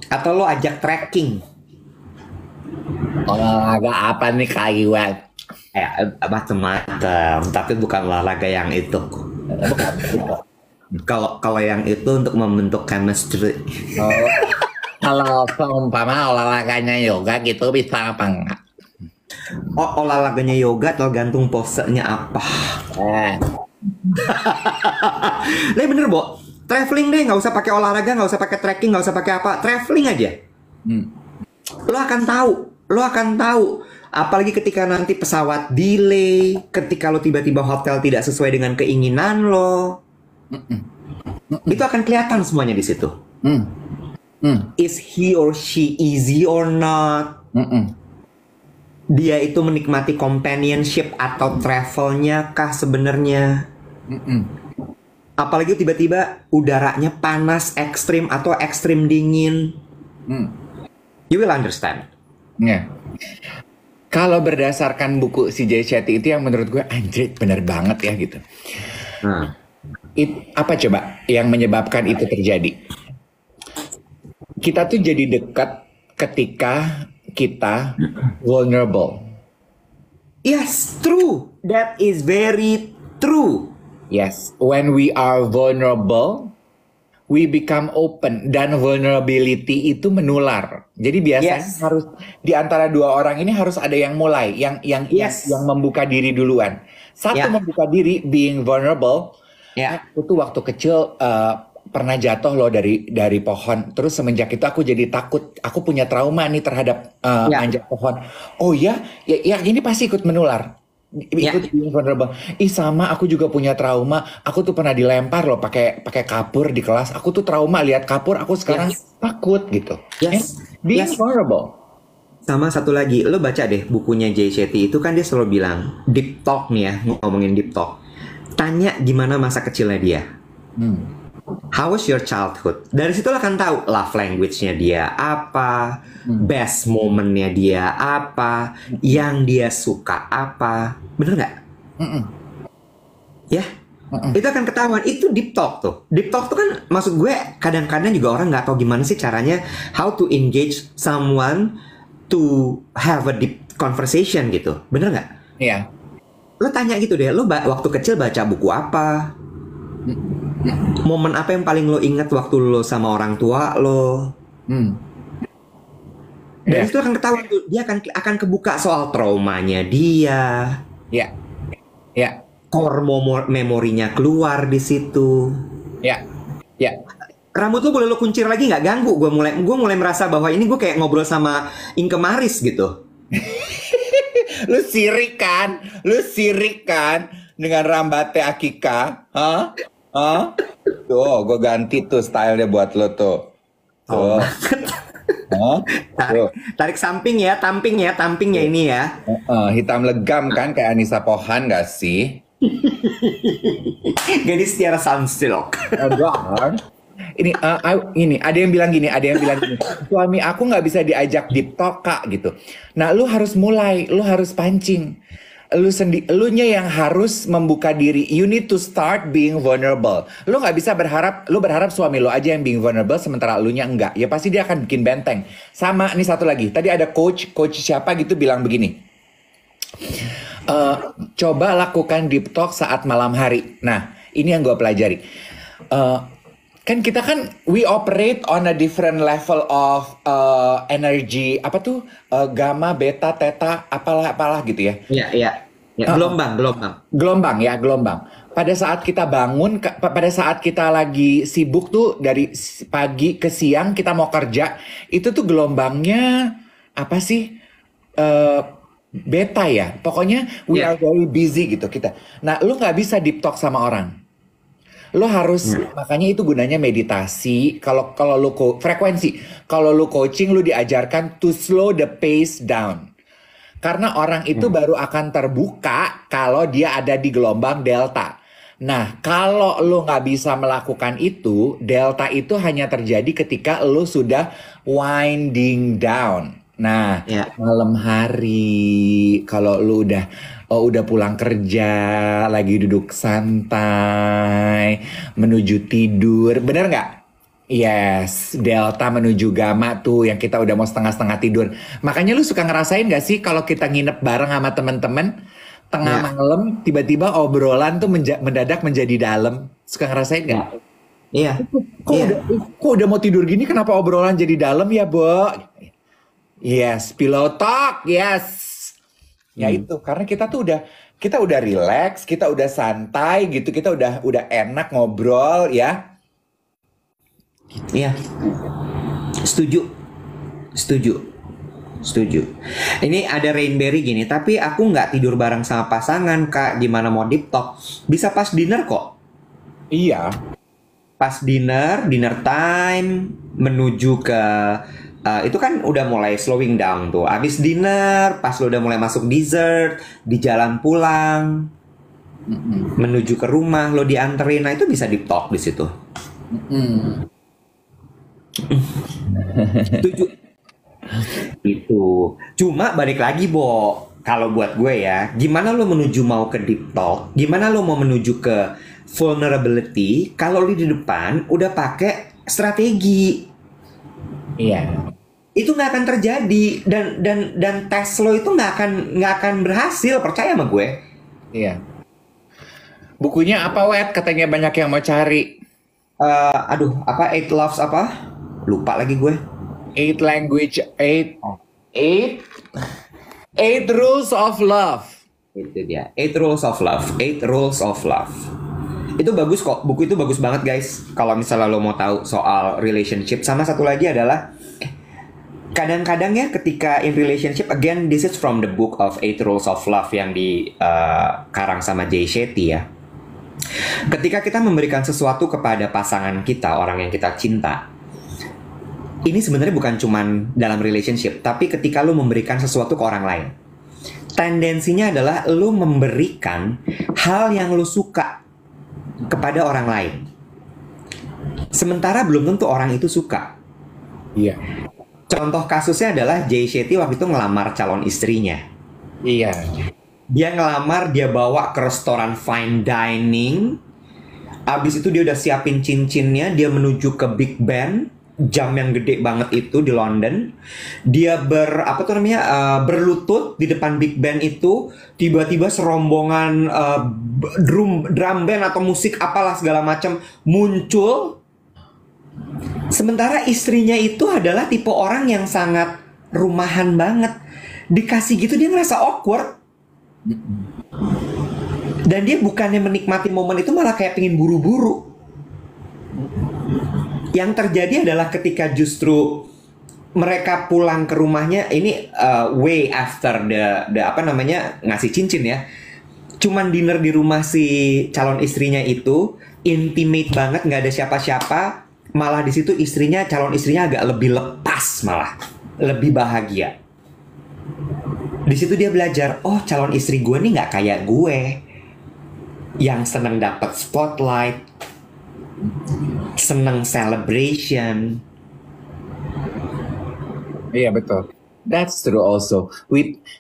Atau lo ajak trekking. Olahraga apa nih kayuan? Macam-macam, tapi bukan olahraga yang itu. Kalau yang itu untuk membentuk chemistry. Kalau seumpama olahraganya yoga gitu bisa apa enggak? Oh, olahraganya yoga tergantung posenya apa. Lah bener, Bo. Traveling deh, nggak usah pakai olahraga, nggak usah pakai trekking, nggak usah pakai apa. Traveling aja. Lo akan tahu. Apalagi ketika nanti pesawat delay, ketika lo tiba-tiba hotel tidak sesuai dengan keinginan lo. Itu akan kelihatan semuanya di situ. Is he or she easy or not? Dia itu menikmati companionship atau travelnya kah sebenarnya? Apalagi tiba-tiba udaranya panas ekstrim atau ekstrim dingin. You will understand. Ya. Kalau berdasarkan buku si Jay Shetty itu yang menurut gue anjir bener banget ya gitu. Apa coba yang menyebabkan itu terjadi? Kita tuh jadi dekat ketika kita vulnerable. Yes, true. That is very true. Yes, when we are vulnerable, we become open, dan vulnerability itu menular. Jadi biasanya Yes. harus di antara dua orang ini harus ada yang mulai, yang Yes. membuka diri duluan. Satu Ya. membuka diri, being vulnerable. Ya. Aku tuh waktu kecil pernah jatuh loh dari pohon. Terus semenjak itu aku jadi takut. Aku punya trauma nih terhadap Ya. manjat pohon. Oh ya, yang ini pasti ikut menular. Ya. Ikut being vulnerable. Sama aku juga punya trauma. Aku tuh pernah dilempar loh pakai kapur di kelas. Aku tuh trauma lihat kapur. Aku sekarang takut gitu. Yes. Being Yes. vulnerable. Sama satu lagi, lo baca deh bukunya Jay Shetty itu kan dia selalu bilang deep talk nih ya, ngomongin deep talk. Tanya gimana masa kecilnya dia. How was your childhood? Dari situ lo akan tahu love language-nya dia apa, best moment-nya dia apa, yang dia suka apa. Bener nggak? Ya, itu akan ketahuan. Itu deep talk tuh. Deep talk tuh kan maksud gue kadang-kadang juga orang nggak tahu gimana sih caranya how to engage someone to have a deep conversation gitu. Bener nggak? Iya. Lo tanya gitu deh, lo waktu kecil baca buku apa? Momen apa yang paling lo ingat waktu lo sama orang tua lo? Dari Iya. situ akan ketahuan tuh, dia akan kebuka soal traumanya dia, Ya. Ya. core memorinya keluar di situ. Ya. Ya. Rambut lo boleh lo kuncir lagi nggak, ganggu. Gue mulai merasa bahwa ini gue kayak ngobrol sama Inke Maris gitu. Lu sirik kan? Dengan rambatnya Akika? Hah? Tuh, gue ganti tuh stylenya buat lo tuh. Tuh. Hah? Tuh. Tarik samping ya, tampingnya ini ya. Hitam legam kan kayak Anissa Pohan gak sih? Gadis Tiara Sunsilk. Ini ada yang bilang gini, suami aku nggak bisa diajak deep talk kak gitu. Nah, lu harus mulai, lu harus pancing, elunya yang harus membuka diri. You need to start being vulnerable. Lu nggak bisa berharap suami lu aja yang being vulnerable sementara elunya enggak. Ya pasti dia akan bikin benteng. Sama nih satu lagi, tadi ada coach siapa gitu bilang begini. Coba lakukan deep talk saat malam hari. Nah, ini yang gue pelajari. Kan kita kan we operate on a different level of energy, apa tuh gamma, beta, theta, apalah gitu ya. Iya. Gelombang. Gelombang. Pada saat kita bangun, pada saat kita lagi sibuk tuh dari pagi ke siang kita mau kerja, itu tuh gelombangnya apa sih? Beta ya. Pokoknya we are very busy gitu kita. Nah, lu nggak bisa deep talk sama orang. Lo harus, makanya itu gunanya meditasi. Kalau lu frekuensi, kalau lu coaching lu diajarkan to slow the pace down. Karena orang itu baru akan terbuka kalau dia ada di gelombang delta. Nah, kalau lu nggak bisa melakukan itu, delta itu hanya terjadi ketika lu sudah winding down. Nah, malam hari kalau lu udah pulang kerja, lagi duduk santai, menuju tidur, bener nggak? Yes, delta menuju gamma tuh yang kita udah mau setengah-setengah tidur. Makanya lu suka ngerasain nggak sih kalau kita nginep bareng sama temen-temen, tengah malam tiba-tiba obrolan tuh mendadak menjadi dalam. Suka ngerasain nggak? Iya. Kok udah mau tidur gini kenapa obrolan jadi dalam ya, Bo? Yes, pillow talk, yes. Ya itu, karena kita udah relax, kita udah santai gitu, kita udah enak ngobrol ya. Iya. Setuju. Ini ada Rainberry gini, tapi aku nggak tidur bareng sama pasangan, Kak. Gimana mau deep talk? Bisa pas dinner kok. Iya. Pas dinner time menuju ke itu kan udah mulai slowing down tuh. Abis dinner, pas lo udah mulai masuk dessert, di jalan pulang, menuju ke rumah, lo dianterin, nah itu bisa deep talk di situ. Setuju. Itu. Cuma balik lagi, Bo. Kalau buat gue ya, gimana lo menuju mau ke deep talk? Gimana lo mau menuju ke vulnerability kalau lo di depan udah pakai strategi? Iya. Itu nggak akan terjadi dan tes lo itu nggak akan berhasil, percaya sama gue. Iya. Bukunya apa, Wet? Katanya banyak yang mau cari. Aduh, apa Eight Loves apa? Lupa lagi gue. Eight language, eight, eight rules of love. Itu dia. Eight Rules of Love. Eight Rules of Love. Itu bagus kok. Buku itu bagus banget guys. Kalau misalnya lo mau tahu soal relationship. Sama satu lagi adalah kadang-kadang ya ketika in relationship, again this is from the book of Eight Rules of Love yang dikarang sama Jay Shetty ya. Ketika kita memberikan sesuatu kepada pasangan kita, orang yang kita cinta, ini sebenarnya bukan cuman dalam relationship, tapi ketika lo memberikan sesuatu ke orang lain. Tendensinya adalah lo memberikan hal yang lo suka kepada orang lain. Sementara belum tentu orang itu suka. Iya. Contoh kasusnya adalah Jay Shetty waktu itu ngelamar calon istrinya. Iya. Dia ngelamar, dia bawa ke restoran fine dining. Abis itu dia udah siapin cincinnya, dia menuju ke Big Ben, jam yang gede banget itu di London. Dia berlutut di depan Big Ben itu. Tiba-tiba serombongan drum band atau musik apalah segala macam muncul. Sementara istrinya itu adalah tipe orang yang sangat rumahan banget. Dikasih gitu dia ngerasa awkward. Dan dia bukannya menikmati momen itu, malah kayak pengen buru-buru. Yang terjadi adalah ketika justru mereka pulang ke rumahnya, ini way after the ngasih cincin ya. Cuman dinner di rumah si calon istrinya itu intimate banget, nggak ada siapa-siapa. Malah di situ calon istrinya agak lebih lepas, malah lebih bahagia. Di situ dia belajar, oh calon istri gue nih nggak kayak gue, yang seneng dapet spotlight, seneng celebration. Iya betul. That's true also.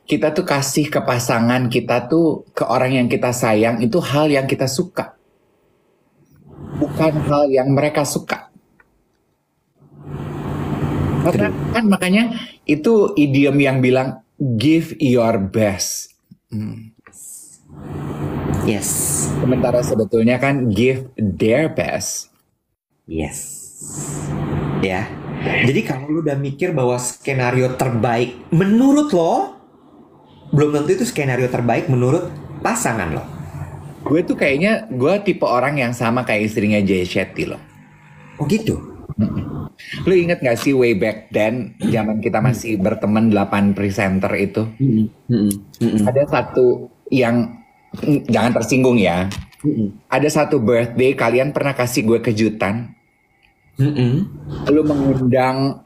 Kita tuh kasih ke pasangan kita tuh, ke orang yang kita sayang, itu hal yang kita suka, bukan hal yang mereka suka. Karena kan makanya itu idiom yang bilang give your best. Yes. Sementara sebetulnya kan give their best. Yes. Ya. Jadi kalau lu udah mikir bahwa skenario terbaik menurut lo, belum tentu itu skenario terbaik menurut pasangan lo. Gue tuh kayaknya gue tipe orang yang sama kayak istrinya Jay Shetty loh. Oh gitu. Lu inget gak sih way back then, zaman kita masih berteman 8 presenter itu, ada satu yang jangan tersinggung ya. Ada satu birthday kalian pernah kasih gue kejutan. Lu mengundang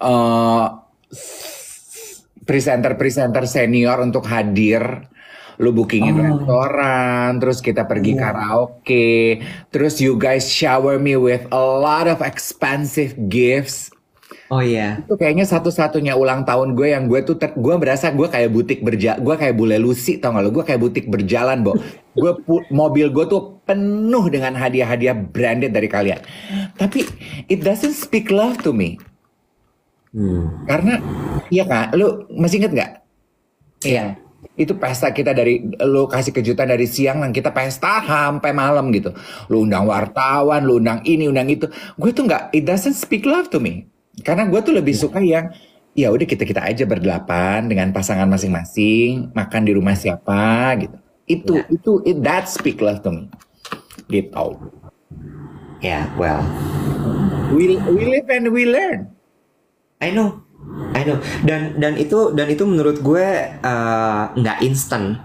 presenter-presenter senior untuk hadir. Lu bookingin restoran, terus kita pergi karaoke, terus you guys shower me with a lot of expensive gifts. Oh iya. Itu kayaknya satu-satunya ulang tahun gue yang gue tuh gue berasa gue kayak gue kayak Bule Lucy, tau gak lo? Gue kayak butik berjalan, Bo. Mobil gue tuh penuh dengan hadiah-hadiah branded dari kalian. Tapi it doesn't speak love to me. Karena iya kan, lu masih inget nggak? Iya. Itu pesta kita dari lu kasih kejutan dari siang dan kita pesta sampai malam gitu. Lu undang wartawan, lu undang ini, undang itu. Gue tuh nggak, it doesn't speak love to me. Karena gue tuh lebih suka yang ya udah kita aja berdelapan dengan pasangan masing-masing, makan di rumah siapa gitu. That speak love to me. Gitu. Yeah, well. We live and we learn. I know. Dan itu menurut gue nggak instan.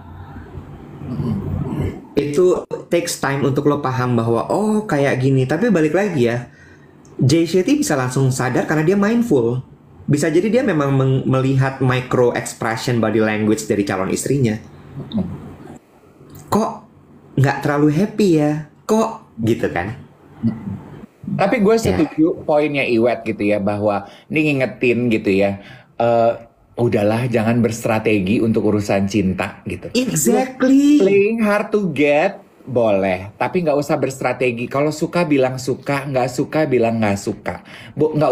Itu takes time untuk lo paham bahwa oh kayak gini. Tapi balik lagi ya, Jay Shetty bisa langsung sadar karena dia mindful. Bisa jadi dia memang melihat micro expression body language dari calon istrinya. Kok nggak terlalu happy ya? Kok gitu kan? Tapi gue setuju poinnya Iwet gitu ya, bahwa ini ngingetin gitu ya, udahlah jangan berstrategi untuk urusan cinta gitu. Exactly. Playing hard to get boleh, tapi nggak usah berstrategi. Kalau suka bilang suka, nggak suka bilang nggak suka. Nggak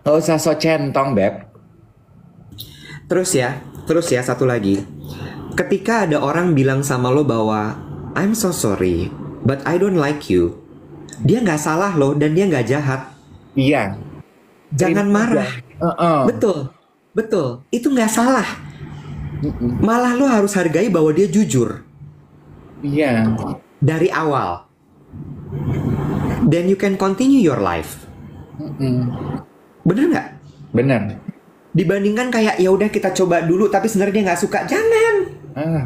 usah so centong, Beb. Terus ya satu lagi. Ketika ada orang bilang sama lo bahwa I'm so sorry, but I don't like you. Dia nggak salah loh dan dia nggak jahat. Iya. Jangan Terima marah. aja. Heeh. Betul, betul. Itu nggak salah. Mm-mm. Malah lo harus hargai bahwa dia jujur Iya. dari awal. Then you can continue your life. Mm-mm. Bener nggak? Bener. Dibandingkan kayak ya udah kita coba dulu tapi sebenarnya dia nggak suka. Jangan. Ah.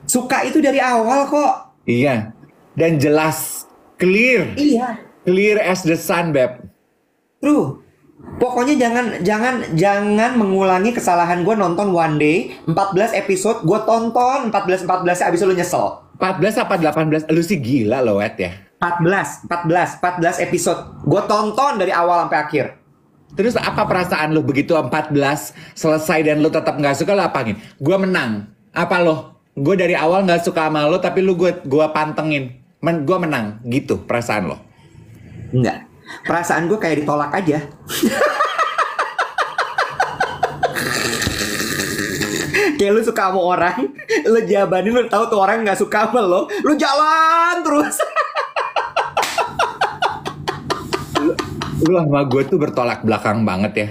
Suka itu dari awal kok. Iya. Dan jelas, clear, Iya. clear as the sun, Beb. True. Pokoknya jangan mengulangi kesalahan gue nonton One Day 14 episode, gue tonton 14 abis itu lu nyesel. 14 apa 18? Lu sih gila loh, Wet ya. 14 episode. Gue tonton dari awal sampai akhir. Terus apa perasaan lu begitu 14 selesai dan lu tetap nggak suka, lu apain? Gue menang. Apa lo? Gue dari awal nggak suka sama lo, tapi lu gue pantengin. Gue menang. Gitu perasaan lo. Enggak. Perasaan gue kayak ditolak aja. Kayak lu suka sama orang, lu jabanin, lu tahu tuh orang nggak suka sama lo, lu jalan terus. Lu sama gue tuh bertolak belakang banget ya.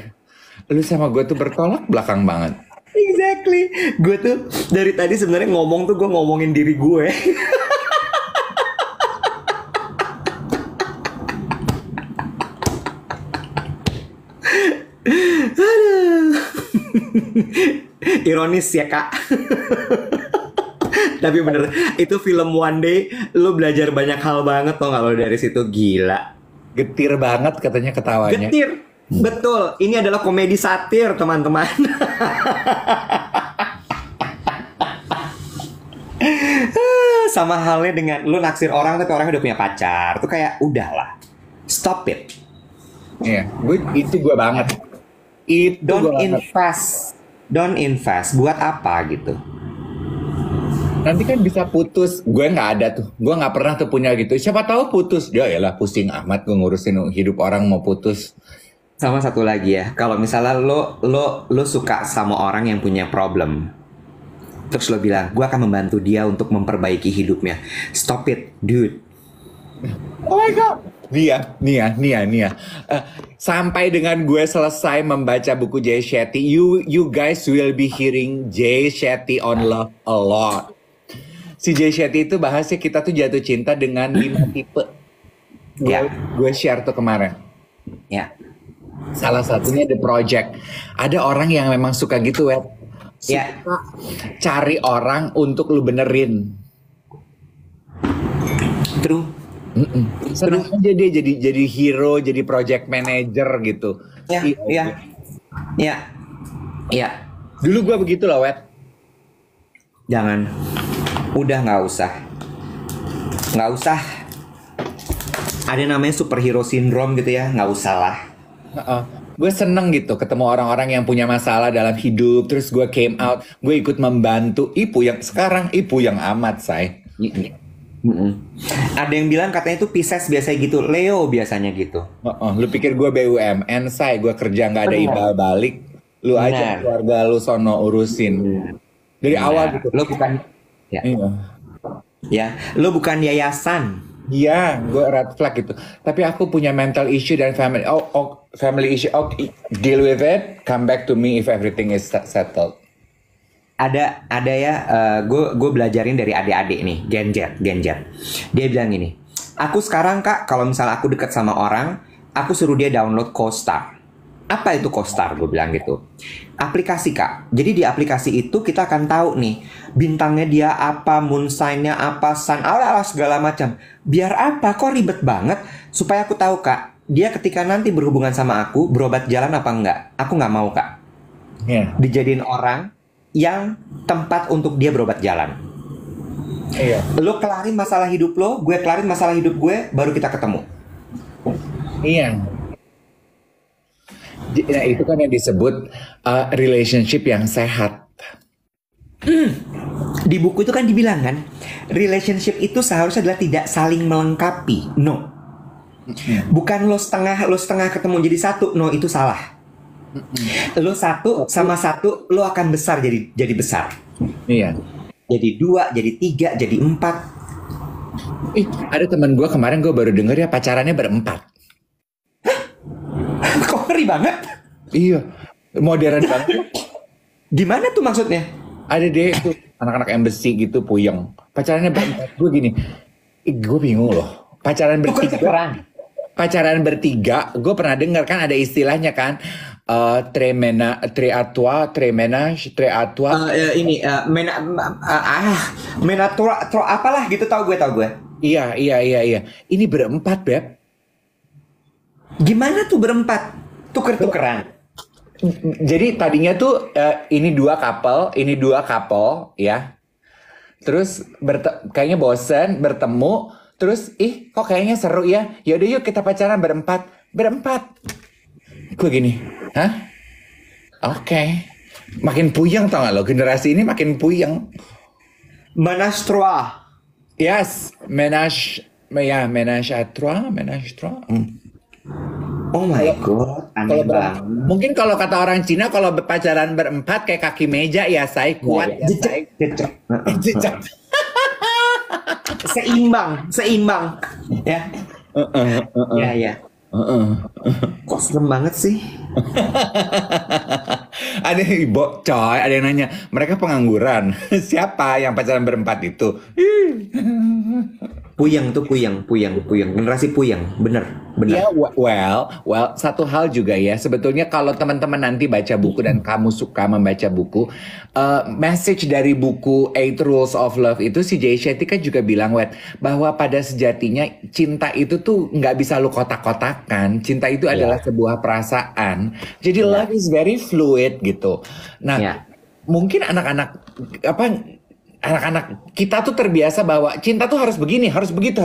Lu sama gue tuh bertolak belakang banget. Exactly. Gue tuh dari tadi sebenarnya ngomong tuh gue ngomongin diri gue. Aduh. Ironis ya kak. Tapi bener, itu film One Day, lu belajar banyak hal banget tau gak lo dari situ, gila. Getir banget katanya ketawanya. Getir, betul. Ini adalah komedi satir teman-teman. Sama halnya dengan lu naksir orang tapi orangnya udah punya pacar, tuh kayak udahlah, stop it. Iya, itu gue banget. Itu Don't gue banget. invest. Buat apa gitu? Nanti kan bisa putus. Gue nggak ada tuh. Gue nggak pernah tuh punya gitu. Siapa tahu putus. Ya elah pusing amat gue ngurusin hidup orang mau putus. Sama satu lagi ya, kalau misalnya lo suka sama orang yang punya problem, terus lo bilang, gue akan membantu dia untuk memperbaiki hidupnya. Stop it, dude. Oh my god. Nia. Sampai dengan gue selesai membaca buku Jay Shetty, you guys will be hearing Jay Shetty on love a lot. Si Jay Shetty itu bahasnya kita tuh jatuh cinta dengan 5 tipe. Ya. Gue share tuh kemarin. Ya, Salah satunya The Project. Ada orang yang memang suka gitu, Wet. Suka Ya. cari orang untuk lu benerin. true. Senang aja dia jadi hero, jadi project manager gitu. Ya. Dulu gue begitu loh, Wet. Jangan. Udah nggak usah. Ada namanya superhero syndrome gitu ya, nggak usah lah. Gue seneng gitu ketemu orang-orang yang punya masalah dalam hidup. Terus gue came out, gue ikut membantu. Ibu yang amat, say. Ada yang bilang katanya itu Pisces biasanya gitu, Leo biasanya gitu. Lu pikir gue BUMN, say? Gue kerja nggak ada imbal balik. Lu aja Benar. keluarga lu sono urusin. Dari awal gitu. Lo bukan, ya, Iya. lo bukan yayasan. Iya, gue red flag gitu. Tapi aku punya mental issue dan family. Family issue. Deal with it. Come back to me if everything is settled. Ada ya, gue belajarin dari adik-adik nih, Gen Z. Dia bilang gini, aku sekarang kak, kalau misalnya aku deket sama orang, aku suruh dia download CoStar. Apa itu CoStar? Gue bilang gitu. Aplikasi kak. Jadi di aplikasi itu kita akan tahu nih bintangnya dia apa, moon sign-nya apa, sun, ala segala macam. Biar apa? Kok ribet banget? Supaya aku tahu kak, dia ketika nanti berhubungan sama aku berobat jalan apa enggak? Aku nggak mau kak. Iya. Dijadiin orang yang tempat untuk dia berobat jalan. Iya. Lo kelarin masalah hidup lo, gue kelarin masalah hidup gue, baru kita ketemu. Iya. Nah, itu kan yang disebut relationship yang sehat. Di buku itu kan dibilang kan, relationship itu seharusnya adalah tidak saling melengkapi. No. Bukan lo setengah ketemu jadi satu. No, itu salah. Lo satu sama satu, lo akan besar jadi besar. Iya. Jadi 2, jadi 3, jadi 4. Ih, ada teman gue kemarin gue baru denger ya pacarannya berempat. Kok ngeri banget? Iya, modern banget. Gimana tuh maksudnya? Ada deh itu anak-anak embassy gitu puyeng. Pacarannya berempat. Gue gini, gue bingung loh. Pacaran bertiga. Pacaran bertiga, gue pernah dengar kan ada istilahnya kan, tre à trois, tre ménage, tre à trois. Menatura apalah gitu, tau gue. Iya. Ini berempat, Beb. Gimana tuh berempat? Tuker-tukeran. Jadi tadinya tuh ini dua couple ya. Terus kayaknya bosen bertemu. Terus kok kayaknya seru ya. Yaudah yuk kita pacaran berempat. Gue gini, hah? Oke. Makin puyeng tau gak lo? Generasi ini makin puyeng. Menage trois. Yes, menage à trois. Oh my god, aneh banget. Mungkin kalau kata orang Cina, kalau pacaran berempat kayak kaki meja ya, saya kuat ya, saya. Jejak. Seimbang. Ya. Ya. Kok serem banget sih? Ada ibu coy, ada yang nanya, mereka pengangguran. Siapa yang pacaran berempat itu? Puyeng, generasi puyeng, bener. Ya, well, satu hal juga ya, sebetulnya kalau teman-teman nanti baca buku dan kamu suka membaca buku, message dari buku Eight Rules of Love itu si Jay Shetty kan juga bilang, bahwa pada sejatinya cinta itu tuh nggak bisa lu kotak-kotakan, cinta itu adalah sebuah perasaan, jadi love is very fluid gitu. Nah, mungkin anak-anak kita tuh terbiasa bahwa cinta tuh harus begini, harus begitu.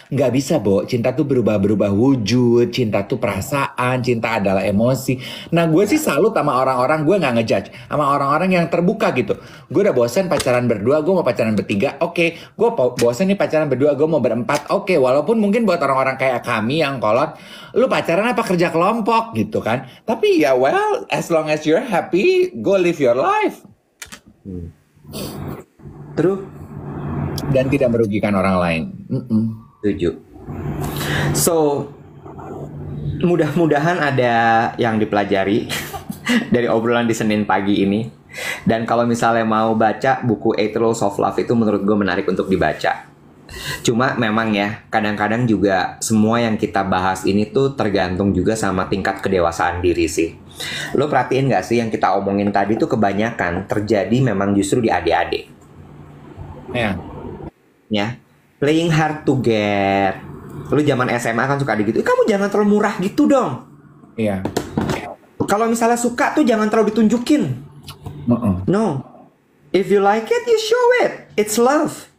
Nggak bisa, Bo. Cinta tuh berubah wujud. Cinta tuh perasaan. Cinta adalah emosi. Nah, gue sih salut sama orang-orang. Gue nggak ngejudge. Sama orang-orang yang terbuka gitu. Gue udah bosan pacaran berdua. Gue mau pacaran bertiga. Oke. Gue bosan nih pacaran berdua. Gue mau berempat. Oke. Walaupun mungkin buat orang-orang kayak kami yang kolot, lu pacaran apa kerja kelompok gitu kan. Tapi ya well, as long as you're happy, go live your life. Terus dan tidak merugikan orang lain. Setuju. So mudah-mudahan ada yang dipelajari dari obrolan di Senin pagi ini. Dan kalau misalnya mau baca buku Eight Rules of Love itu menurut gue menarik untuk dibaca. Cuma memang ya kadang-kadang juga semua yang kita bahas ini tuh tergantung juga sama tingkat kedewasaan diri sih. Lo perhatiin gak sih yang kita omongin tadi tuh kebanyakan terjadi memang justru di adik-adik. Ya, playing hard to get. Lo zaman SMA kan suka gitu. Kamu jangan terlalu murah gitu dong. Iya. Kalau misalnya suka tuh jangan terlalu ditunjukin. No. If you like it, you show it. It's love.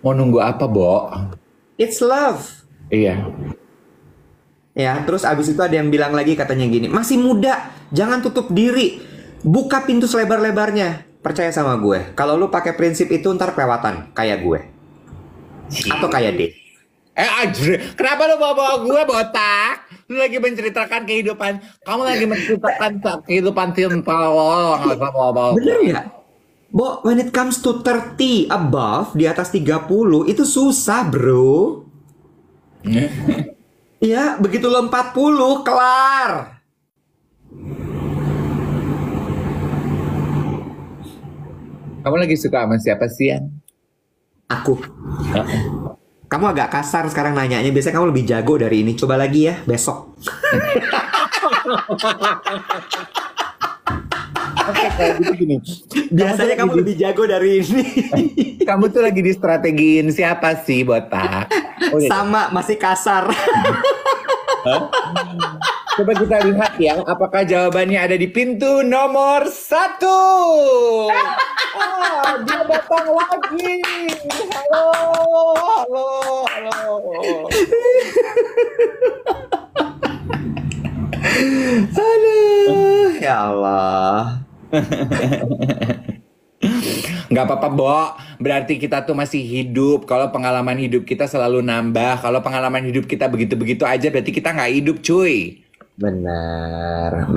Mau nunggu apa, Bo? It's love. Iya. Ya, terus abis itu ada yang bilang lagi katanya gini, masih muda, jangan tutup diri, buka pintu selebar-lebarnya. Percaya sama gue, kalau lu pakai prinsip itu ntar kelewatan kayak gue atau kayak D. Kenapa lu bawa gue botak? Lu lagi menceritakan kehidupan, kamu lagi menceritakan kehidupan cinta lo. Bener ya? Bo, when it comes to 30 above, di atas 30 itu susah, bro. Ya, begitu lo 40, kelar. Kamu lagi suka sama siapa sih, Yan? Aku. Kamu agak kasar sekarang nanyanya. Biasanya kamu lebih jago dari ini. Coba lagi ya, besok. Oke, kayak gitu gini. Biasanya kamu lebih jago dari ini. Kamu tuh lagi distrategiin siapa sih, botak? Sama, masih kasar. Coba kita lihat ya, apakah jawabannya ada di pintu nomor 1. Dia datang lagi. Halo. Aduh, ya Allah. Nggak apa-apa, Bo. Berarti kita tuh masih hidup. Kalau pengalaman hidup kita selalu nambah. Kalau pengalaman hidup kita begitu-begitu aja, berarti kita nggak hidup, cuy. Benar.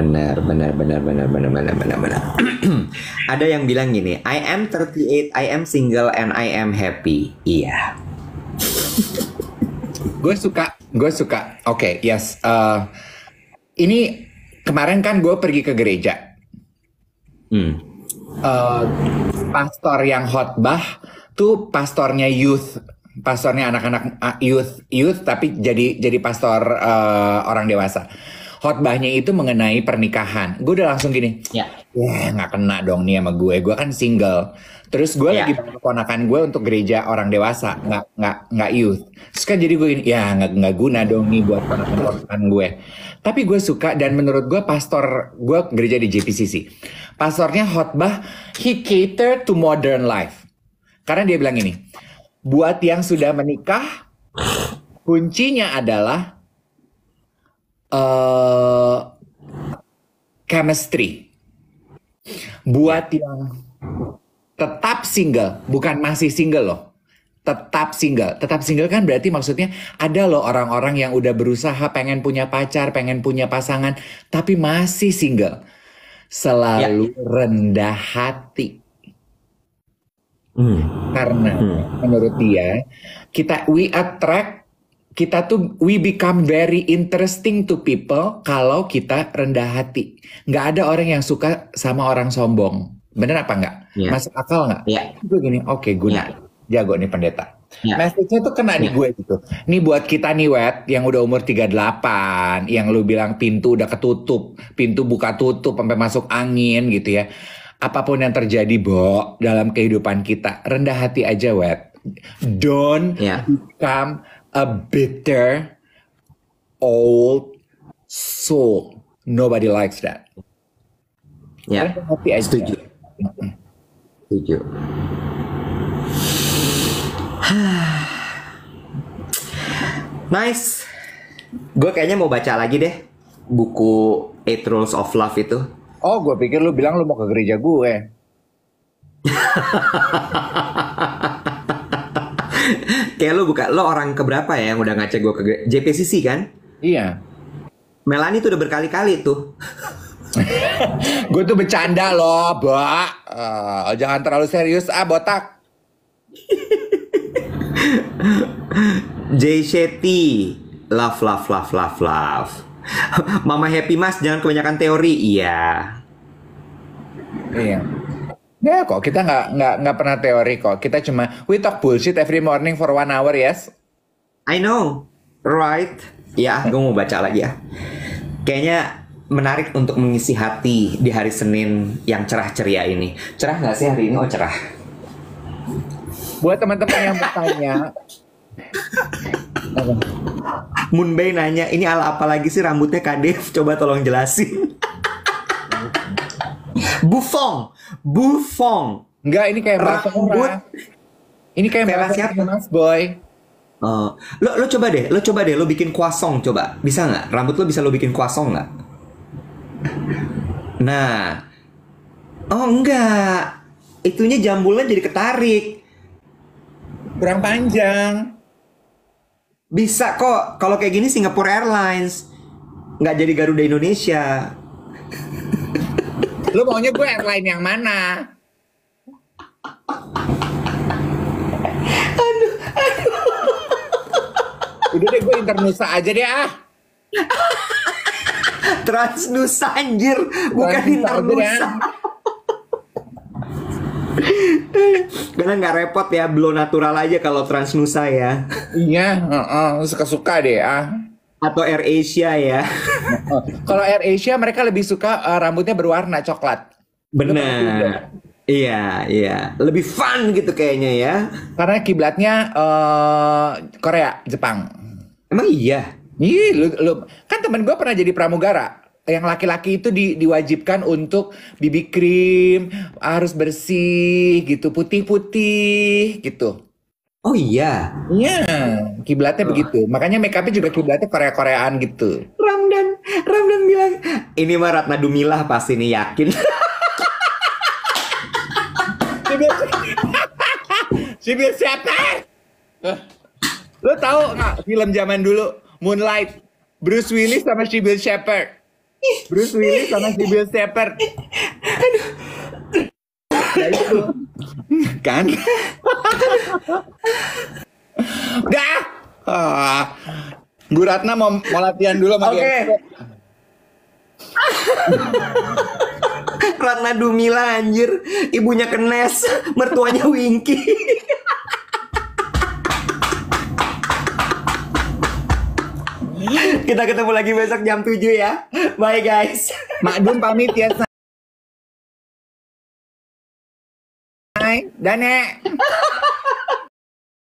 Ada yang bilang gini, I am 38, I am single and I am happy. Iya. Gue suka. Oke, yes. Ini kemarin kan gue pergi ke gereja. Pastor yang khotbah tuh pastornya youth, pastornya anak-anak youth, tapi jadi pastor orang dewasa. Khotbahnya itu mengenai pernikahan. Gue udah langsung gini, ya nggak kena dong nih sama gue kan single. Terus gue lagi bawa keponakan gue untuk gereja orang dewasa, nggak youth. Terus kan jadi gue gini, ya nggak guna dong nih buat keponakan gue. Tapi gue suka, dan menurut gue pastor gue gereja di JPCC, pastornya khotbah, he cater to modern life. Karena dia bilang ini, buat yang sudah menikah, kuncinya adalah chemistry. Buat yang tetap single, bukan masih single loh, tetap single. Tetap single kan berarti maksudnya ada loh orang-orang yang udah berusaha pengen punya pacar, pengen punya pasangan, tapi masih single. Selalu rendah hati. Karena menurut dia, we become very interesting to people kalau kita rendah hati. Nggak ada orang yang suka sama orang sombong. Bener apa nggak? Masuk akal nggak? Gue gini, oke, guna. Jago nih pendeta. Message-nya tuh kena di gue gitu. Nih buat kita nih, Wet, yang udah umur 38, yang lu bilang pintu udah ketutup, pintu buka tutup sampai masuk angin gitu ya. Apapun yang terjadi, Bo, dalam kehidupan kita, rendah hati aja, Wet. Don't become a bitter old soul. Nobody likes that. Rendah hati aja. Setuju. Nice. Gue kayaknya mau baca lagi deh buku Eight Rules of Love itu. Oh, gue pikir lu bilang lu mau ke gereja gue. Kayak lo orang keberapa ya yang udah ngajak gue ke JPCC kan? Iya. Melanie tuh udah berkali-kali tuh. Gue tuh bercanda loh, Mbak. Jangan terlalu serius, botak. Jay Shetty, love. Mama Happy Mas, jangan kebanyakan teori. Iya. Ya kok kita nggak pernah teori kok. Kita cuma we talk bullshit every morning for 1 hour, yes. I know, right? Ya, gue mau baca lagi ya. Kayaknya menarik untuk mengisi hati di hari Senin yang cerah ceria ini. Cerah nggak sih hari ini? Oh, cerah. Buat teman-teman yang bertanya, Moonbay nanya, ini ala apa lagi sih rambutnya Kak Dev? Coba tolong jelasin. Bufong. Enggak, ini kayak rambut. Ini kayak siapa, Mas Boy? Lo coba deh, lo bikin kuasong coba. Bisa nggak? Rambut lo bisa lo bikin kuasong nggak? Nah, oh enggak, itunya jambulnya jadi ketarik. Kurang panjang. Bisa kok, kalau kayak gini Singapore Airlines, nggak jadi Garuda Indonesia. Lo maunya gue airline yang mana? Aduh. Udah deh, gue Internusa aja deh Transnusa anjir, bukan Internusa. Karena nggak repot ya, blow natural aja kalau Transnusa ya. Iya, suka-suka deh Atau Air Asia ya. Kalau Air Asia mereka lebih suka rambutnya berwarna coklat. Benar. Iya. Lebih fun gitu kayaknya ya. Karena kiblatnya Korea, Jepang. Emang iya? Ih, lu kan temen gue pernah jadi pramugara. Yang laki-laki itu diwajibkan untuk BB cream harus bersih gitu, putih-putih gitu. Oh iya. Iya, kiblatnya begitu. Makanya make upnya juga kiblatnya Korea-Koreaan gitu. Ramdan bilang, ini mah Ratna Dumilah pasti nih, yakin. Sibyl Shepherd. Lo tahu nggak film zaman dulu Moonlight, Bruce Willis sama Sibyl Shepherd. Bruce Willis sama Sibyl Shepherd. Ya itu. Kan? Dah. Bu Ratna mau latihan dulu sama Oke. Ratna Dumila anjir, ibunya Kenes, mertuanya Winky. Kita ketemu lagi besok jam 7 ya. Bye guys. Mak Dum pamit ya, Say. Dah, Nek.